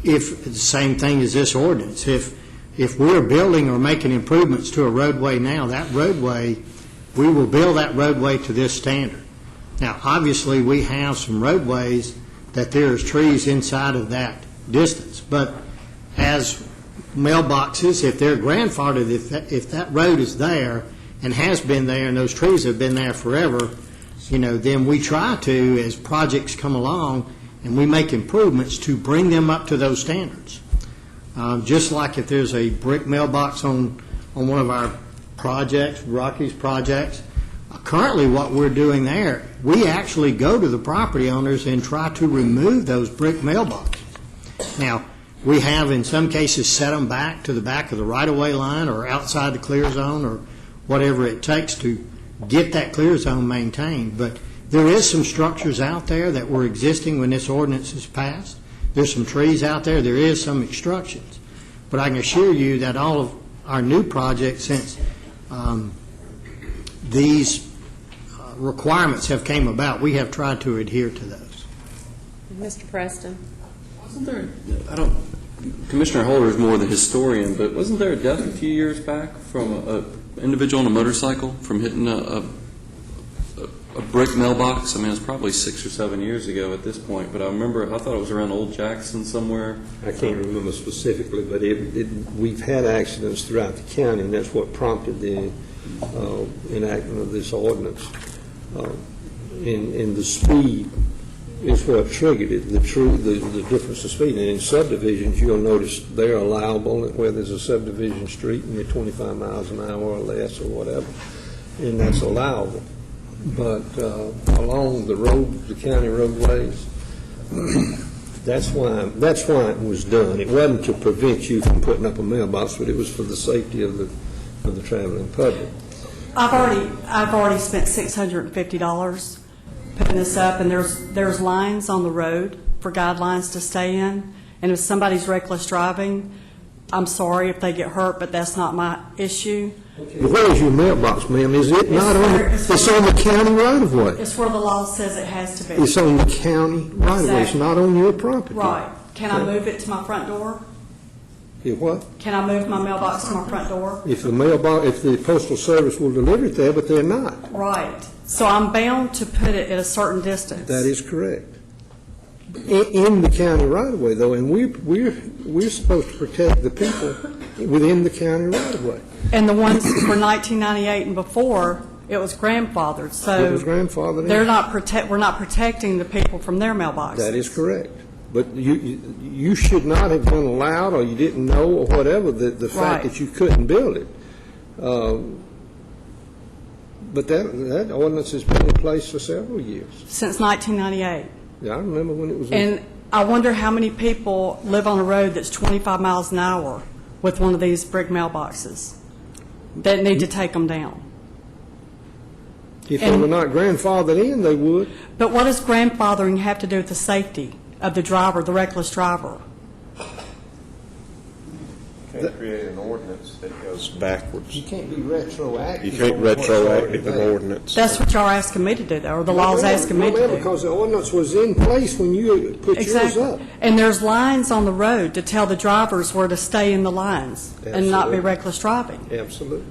If the same thing as this ordinance, if we're building or making improvements to a roadway now, that roadway, we will build that roadway to this standard. Now, obviously, we have some roadways that there's trees inside of that distance, but as mailboxes, if they're grandfathered, if that road is there and has been there and those trees have been there forever, then we try to, as projects come along, and we make improvements to bring them up to those standards. Just like if there's a brick mailbox on one of our projects, Rocky's projects, currently what we're doing there, we actually go to the property owners and try to remove those brick mailboxes. Now, we have in some cases set them back to the back of the right-of-way line or outside the clear zone or whatever it takes to get that clear zone maintained. But there is some structures out there that were existing when this ordinance is passed. There's some trees out there. There is some obstructions. But I can assure you that all of our new projects, since these requirements have came about, we have tried to adhere to those. Mr. Preston? Wasn't there, Commissioner Holder is more the historian, but wasn't there a death a few years back from an individual on a motorcycle from hitting a brick mailbox? I mean, it's probably 6 or 7 years ago at this point, but I thought it was around Old Jackson somewhere. I can't remember specifically, but we've had accidents throughout the county, and that's what prompted the enactment of this ordinance. And the speed is what triggered it, the difference of speed. And in subdivisions, you'll notice they're allowable where there's a subdivision street and you're 25 miles an hour or less or whatever, and that's allowable. But along the road, the county roadways, that's why it was done. It wasn't to prevent you from putting up a mailbox, but it was for the safety of the traveling public. I've already spent $650 putting this up, and there's lines on the road for guidelines to stay in. And if somebody's reckless driving, I'm sorry if they get hurt, but that's not my issue. Where is your mailbox, ma'am? Is it not on? It's on the county right of way. It's where the law says it has to be. It's on the county right of way. It's not on your property. Right. Can I move it to my front door? If what? Can I move my mailbox to my front door? If the postal service will deliver it there, but they're not. Right. So I'm bound to put it at a certain distance. That is correct. In the county right of way, though, and we're supposed to protect the people within the county right of way. And the ones for 1998 and before, it was grandfathered, so. It was grandfathered in. We're not protecting the people from their mailboxes. That is correct. But you should not have been allowed, or you didn't know, or whatever, the fact Right. that you couldn't build it. But that ordinance has been in place for several years. Since 1998. Yeah, I remember when it was in. And I wonder how many people live on a road that's 25 miles an hour with one of these brick mailboxes that need to take them down. If they were not grandfathered in, they would. But what does grandfathering have to do with the safety of the driver, the reckless driver? You can't create an ordinance that goes backwards. You can't be retroactive. You can't retroactive an ordinance. That's what y'all are asking me to do, though, or the law's asking me to do. Because the ordinance was in place when you put yours Exactly. up. And there's lines on the road to tell the drivers where to stay in the lines and not be Absolutely. reckless driving. Absolutely.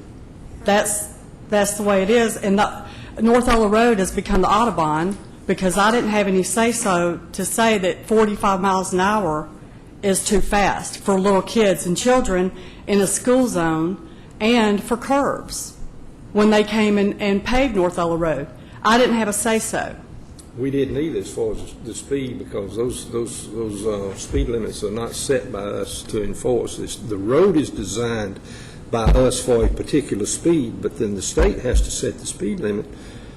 That's the way it is. And North Ella Road has become the Audubon because I didn't have any say-so to say that 45 miles an hour is too fast for little kids and children in a school zone and for curbs when they came and paved North Ella Road. I didn't have a say-so. We didn't either as far as the speed, because those speed limits are not set by us to enforce. The road is designed by us for a particular speed, but then the state has to set the speed limit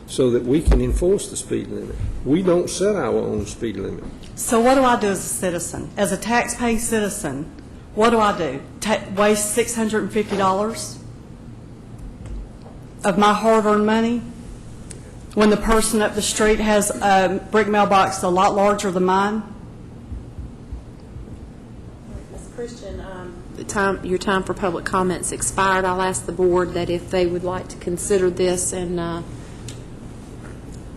so that we can enforce the speed limit. We don't set our own speed limit. So what do I do as a citizen? As a tax-paying citizen, what do I do? Waste $650 of my hard-earned money when the person up the street has a brick mailbox a lot larger than mine? Ms. Christian, your time for public comments expired. I'll ask the board that if they would like to consider this and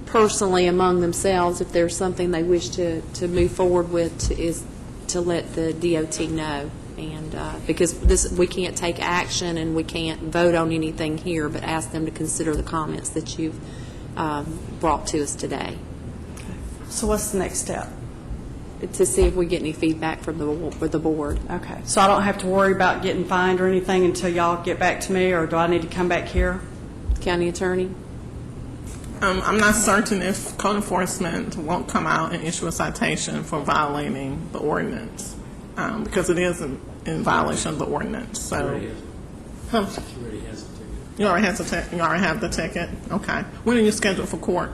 personally among themselves, if there's something they wish to move forward with, is to let the DOT know. And because we can't take action and we can't vote on anything here, but ask them to consider the comments that you've brought to us today. So what's the next step? To see if we get any feedback from the board. Okay. So I don't have to worry about getting fined or anything until y'all get back to me, or do I need to come back here? County Attorney? I'm not certain if code enforcement won't come out and issue a citation for violating the ordinance, because it is in violation of the ordinance. So, huh? You already have the ticket. Okay. When are you scheduled for court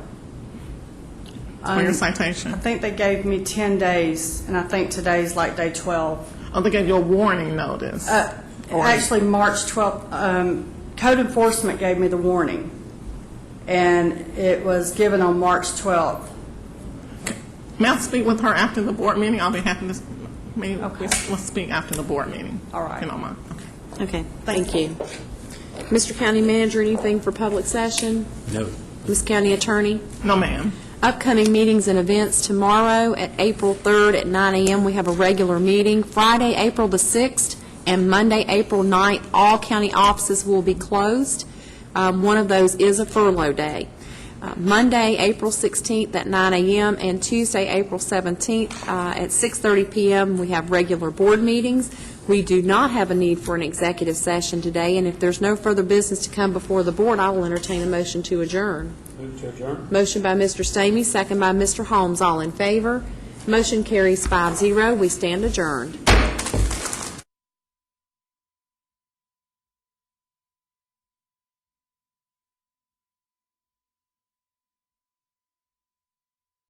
for your citation? I think they gave me 10 days, and I think today's like day 12. Oh, they gave you a warning notice. Actually, March 12th. Code enforcement gave me the warning, and it was given on March 12th. May I speak with her after the board meeting? I'll be happy to. Let's speak after the board meeting. All right. If you don't mind. Okay, thank you. Mr. County Manager, anything for public session? No. Ms. County Attorney? No, ma'am. Upcoming meetings and events tomorrow at April 3rd at 9 a.m. We have a regular meeting. Friday, April the 6th, and Monday, April 9th, all county offices will be closed. One of those is a furlough day. Monday, April 16th at 9 a.m., and Tuesday, April 17th at 6:30 p.m. We have regular board meetings. We do not have a need for an executive session today, and if there's no further business to come before the board, I will entertain a motion to adjourn. Move to adjourn. Motion by Mr. Stamey, second by Mr. Holmes. All in favor? Motion carries 5-0. We stand adjourned.